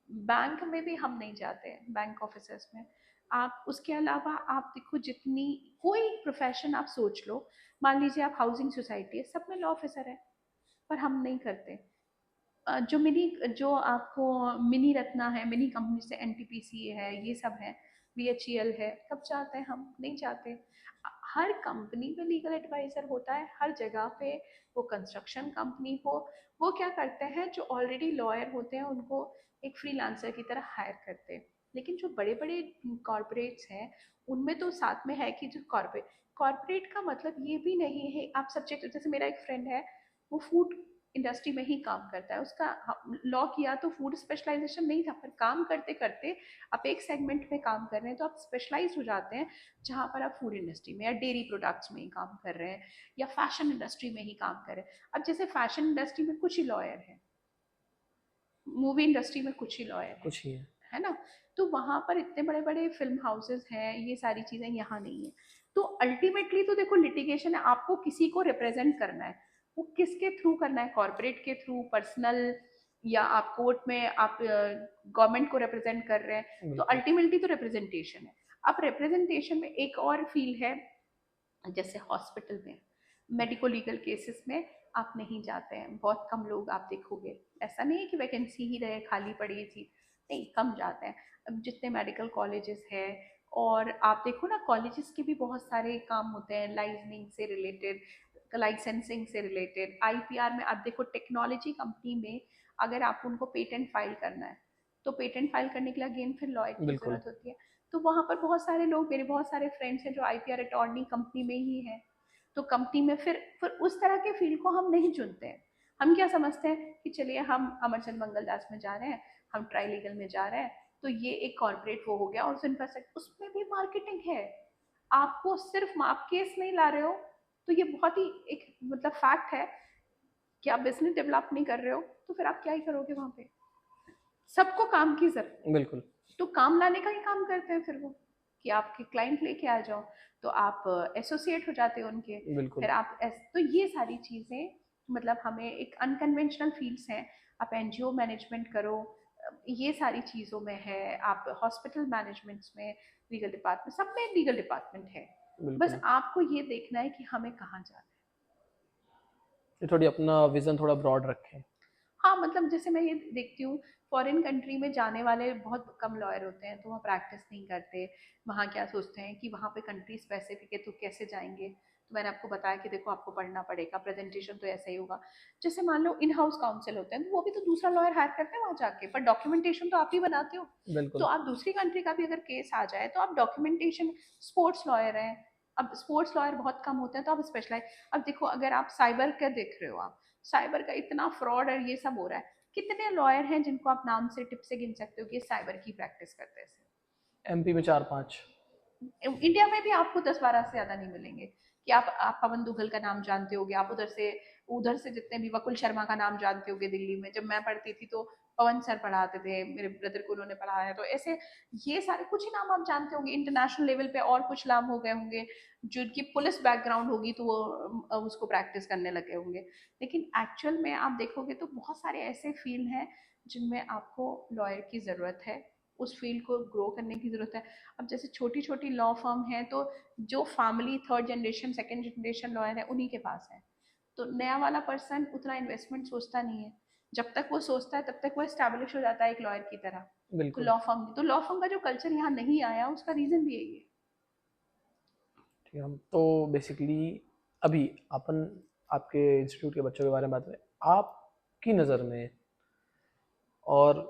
बैंक में भी हम नहीं जाते हैं, बैंक ऑफिसर्स में। आप उसके अलावा आप देखो, जितनी कोई प्रोफेशन आप सोच लो, मान लीजिए आप हाउसिंग सोसाइटी है, सब में लॉ ऑफिसर है, पर हम नहीं करते। जो आपको मिनी रत्ना है, मिनी कंपनी से एनटीपीसी है, ये सब है, बीएचईएल है, कब चाहते हैं? हम नहीं चाहते। हर कंपनी में लीगल एडवाइजर होता है, हर जगह पे, वो कंस्ट्रक्शन कंपनी हो, वो क्या करते हैं, जो ऑलरेडी लॉयर होते हैं उनको एक फ्रीलांसर की तरह हायर करते हैं। लेकिन जो बड़े बड़े कॉरपोरेट्स हैं, उनमें तो साथ में है कि जो कॉरपोरेट का मतलब ये भी नहीं है आप सब्जेक्ट, जैसे मेरा एक फ्रेंड है, वो फूड इंडस्ट्री में ही काम करता है, उसका लॉ किया तो फूड स्पेशलाइजेशन नहीं था, पर काम करते करते आप एक सेगमेंट में काम कर रहे हैं तो आप स्पेशलाइज हो जाते हैं, जहाँ पर आप फूड इंडस्ट्री में या डेयरी प्रोडक्ट्स में ही काम कर रहे हैं, या फैशन इंडस्ट्री में ही काम कर रहे हैं। अब जैसे फैशन इंडस्ट्री में कुछ ही लॉयर है, मूवी इंडस्ट्री में कुछ ही लॉयर कुछ ही है ना, तो वहां पर इतने बड़े बड़े फिल्म हाउसेस हैं, ये सारी चीजें यहाँ नहीं है। तो अल्टीमेटली तो देखो, लिटिगेशन है, आपको किसी को रिप्रेजेंट करना है, वो किसके थ्रू करना है, कॉर्पोरेट के थ्रू, पर्सनल, या आप कोर्ट में आप गवर्नमेंट को रिप्रेजेंट कर रहे हैं, तो बिल्कुल। अल्टीमेटली तो रिप्रेजेंटेशन है। अब रिप्रेजेंटेशन में एक और फील्ड है, जैसे हॉस्पिटल में, मेडिको लीगल केसेस में आप नहीं जाते हैं, बहुत कम लोग आप देखोगे, ऐसा नहीं है कि वैकेंसी ही रहे खाली पड़ी थी, नहीं, कम जाते हैं। अब जितने मेडिकल कॉलेजेस है, और आप देखो ना, कॉलेजेस के भी बहुत सारे काम होते हैं लाइसेंसिंग से रिलेटेड, लाइसेंसिंग से रिलेटेड, आईपीआर में आप देखो, टेक्नोलॉजी कंपनी में अगर आप उनको पेटेंट फाइल करना है, तो पेटेंट फाइल करने के लिए अगेन फिर लॉयर की बिल्कुल। जरूरत होती है। तो वहाँ पर बहुत सारे लोग, मेरे बहुत सारे फ्रेंड्स हैं जो आईपीआर अटॉर्नी कंपनी में ही है, तो कंपनी में फिर उस तरह के फील्ड को हम नहीं चुनते हैं। हम क्या समझते हैं कि चलिए हम अमरचंद मंगलदास में जा रहे हैं, हम ट्राई लीगल में जा रहे हैं, तो ये एक कॉर्पोरेट वो हो गया, और इंफ्रास्ट्रक्चर उसमें भी मार्केटिंग है, आपको सिर्फ आप केस नहीं ला रहे हो, तो ये बहुत ही एक मतलब फैक्ट है कि आप बिजनेस डेवलप नहीं कर रहे हो, तो फिर आप क्या ही करोगे वहां पे? सबको काम की जरूरत, बिल्कुल। तो काम लाने का ही काम करते हैं फिर वो, कि आपके क्लाइंट लेके आ जाओ, तो आप एसोसिएट हो जाते हो उनके, बिल्कुल। फिर तो ये सारी चीज़ें, मतलब हमें एक अनकन्वेंशनल फील्ड्स हैं, आप एनजीओ मैनेजमेंट करो, ये सारी चीज़ों में है, आप हॉस्पिटल मैनेजमेंट्स में, लीगल डिपार्टमेंट, सब में लीगल डिपार्टमेंट है, बस बिल्कुल। आपको ये देखना है कि हमें कहाँ जाना है। ये थोड़ी अपना विजन थोड़ा ब्रॉड रखें। हाँ, मतलब जैसे मैं ये देखती हूँ, फॉरेन कंट्री में जाने वाले बहुत कम लॉयर होते हैं, तो वहाँ प्रैक्टिस नहीं करते, वहाँ क्या सोचते हैं कि वहाँ पे कंट्री स्पेसिफिक है, तो कैसे जाएंगे, तो मैंने आपको बताया कि देखो आपको पढ़ना पड़ेगा, प्रेजेंटेशन तो ऐसा ही होगा। जैसे मान लो इन हाउस काउंसिल होते हैं, तो वो भी तो दूसरा लॉयर हायर करते हैं वहाँ जाके, पर डॉक्यूमेंटेशन तो आप ही बनाते हो। तो बिल्कुल। आप दूसरी कंट्री का भी अगर केस आ जाए, तो आप डॉक्यूमेंटेशन, स्पोर्ट्स लॉयर हैं, अब स्पोर्ट्स लॉयर बहुत कम होते हैं, तो आप स्पेशलाइज, अब देखो अगर आप साइबर का देख रहे हो, आप साइबर का इतना फ्रॉड और ये सब हो रहा है, कितने लॉयर हैं जिनको आप नाम से टिप से गिन सकते हो कि साइबर की प्रैक्टिस करते हैं? एमपी में 4-5। इंडिया में भी आपको 10-12 से ज्यादा नहीं मिलेंगे, कि आप पवन दुग्गल का नाम जानते होगे, आप उधर से जितने भी, वकुल शर्मा का नाम जानते होगे, दिल्ली में जब मैं पढ़ती थी तो पवन सर पढ़ाते थे, मेरे ब्रदर को उन्होंने पढ़ाया, तो ऐसे ये सारे कुछ ही नाम आप जानते होंगे। इंटरनेशनल लेवल पे और कुछ नाम हो गए होंगे, जिनकी पुलिस बैकग्राउंड होगी तो वो उसको प्रैक्टिस करने लगे होंगे। लेकिन एक्चुअल में आप देखोगे तो बहुत सारे ऐसे फील्ड हैं जिनमें आपको लॉयर की ज़रूरत है, उस फील्ड को ग्रो करने की ज़रूरत है। अब जैसे छोटी छोटी लॉ फर्म है, तो जो family third generation second generation lawyer है उन्हीं के पास है, तो नया वाला पर्सन उतना इन्वेस्टमेंट सोचता नहीं है, जब तक वो सोचता है तब तक वो एस्टेब्लिश हो जाता है एक लॉयर की तरह। तो बिल्कुल। लॉ फर्म का जो कल्चर यहाँ नहीं आया, उसका रीजन भी यही है। ठीक है, हम तो बेसिकली अभी अपन आपके इंस्टीट्यूट के बच्चों के बारे में बात करें, आपकी नज़र में, और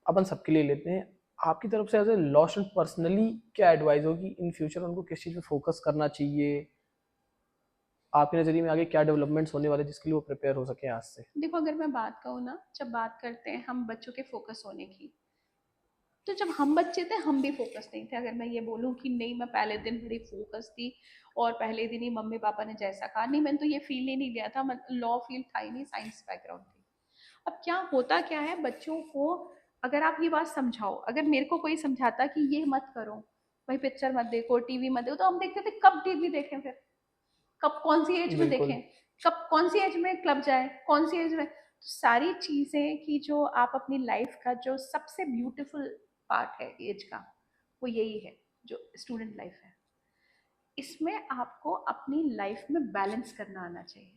अपन सबके लिए लेते हैं, आपकी तरफ से as a law student personally क्या एडवाइस होगी इन फ्यूचर, उनको किस चीज़ पे फोकस करना चाहिए, आपके नज़रिए में आगे क्या डेवलपमेंट्स होने वाले जिसके लिए वो प्रिपेयर हो सके आज से? देखो, अगर मैं बात कहूँ ना, जब बात करते हैं हम बच्चों के फोकस होने की, तो जब हम बच्चे थे हम भी फोकस नहीं थे। अगर मैं ये बोलूँ कि नहीं, मैं पहले दिन बड़ी फोकस थी और पहले दिन ही मम्मी पापा ने जैसा कहा, नहीं, मैंने तो ये फील ही नहीं लिया था, लॉ फील्ड था ही नहीं, साइंस बैकग्राउंड थी। अब क्या होता क्या है, बच्चों को अगर आप ये बात समझाओ, अगर मेरे को कोई समझाता कि ये मत करो, भाई पिक्चर मत देखो, टीवी मत देखो, तो हम देखते थे, कब टीवी देखें फिर, कब कौन सी एज में बिल्कुल। देखें, कब कौन सी एज में क्लब जाए, कौन सी एज में, तो सारी चीजें की जो आप अपनी लाइफ का जो सबसे ब्यूटीफुल पार्ट है एज का, वो यही है। जो स्टूडेंट लाइफ है, इसमें आपको अपनी लाइफ में बैलेंस करना आना चाहिए।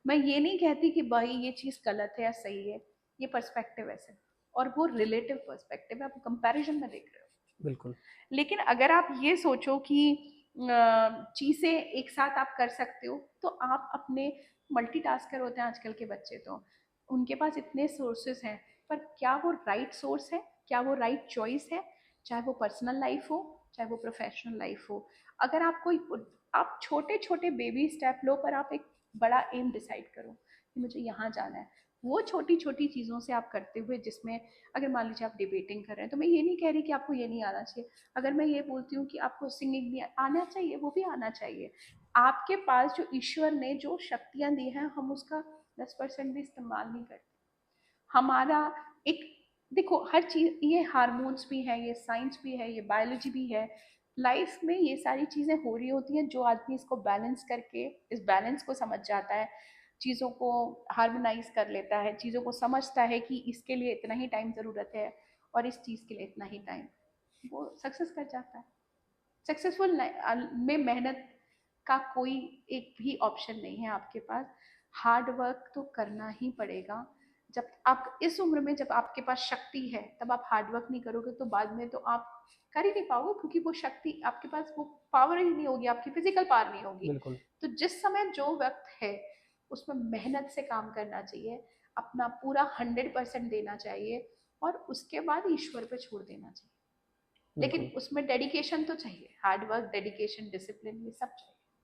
मैं ये नहीं कहती कि भाई ये चीज़ गलत है या सही है, ये पर्सपेक्टिव है सिर्फ, और वो रिलेटिव पर्सपेक्टिव है, आप कंपैरिजन में देख रहे हो। बिल्कुल। लेकिन अगर आप ये सोचो कि चीज़ें एक साथ आप कर सकते हो, तो आप अपने मल्टीटास्कर होते हैं आजकल के बच्चे, तो उनके पास इतने सोर्सेस हैं, पर क्या वो राइट सोर्स है, क्या वो राइट चॉइस है, चाहे वो पर्सनल लाइफ हो चाहे वो प्रोफेशनल लाइफ हो। अगर आप कोई, आप छोटे छोटे बेबी स्टेप लो, पर आप एक बड़ा एम डिसाइड करो कि मुझे यहाँ जाना है। वो छोटी छोटी चीज़ों से आप करते हुए, जिसमें अगर मान लीजिए आप डिबेटिंग कर रहे हैं, तो मैं ये नहीं कह रही कि आपको ये नहीं आना चाहिए। अगर मैं ये बोलती हूँ कि आपको सिंगिंग भी आना चाहिए, वो भी आना चाहिए। आपके पास जो ईश्वर ने जो शक्तियाँ दी हैं, हम उसका 10% भी इस्तेमाल नहीं करते। हमारा एक, देखो हर चीज़, ये हार्मोन्स भी है, ये साइंस भी है, ये बायोलॉजी भी है, लाइफ में ये सारी चीज़ें हो रही होती हैं। जो आदमी इसको बैलेंस करके, इस बैलेंस को समझ जाता है, चीज़ों को हार्मोनाइज कर लेता है, चीज़ों को समझता है कि इसके लिए इतना ही टाइम ज़रूरत है और इस चीज़ के लिए इतना ही टाइम, वो सक्सेस कर जाता है। सक्सेसफुल में मेहनत का कोई एक भी ऑप्शन नहीं है आपके पास। हार्ड वर्क तो करना ही पड़ेगा। जब आप इस उम्र में, जब आपके पास शक्ति है, तब आप हार्ड वर्क नहीं करोगे तो बाद में तो आप कर ही नहीं पाओगे, क्योंकि वो शक्ति आपके पास, वो पावर ही नहीं होगी, आपकी फिजिकल पावर नहीं होगी। बिल्कुल। तो जिस समय जो वक्त है, उसमें मेहनत से काम करना चाहिए, अपना पूरा 100% देना चाहिए, और उसके बाद ईश्वर पे छोड़ देना चाहिए। लेकिन बिल्कुल। उसमें डेडिकेशन तो चाहिए, हार्ड वर्क, डेडिकेशन, डिसिप्लिन, ये सब चाहिए।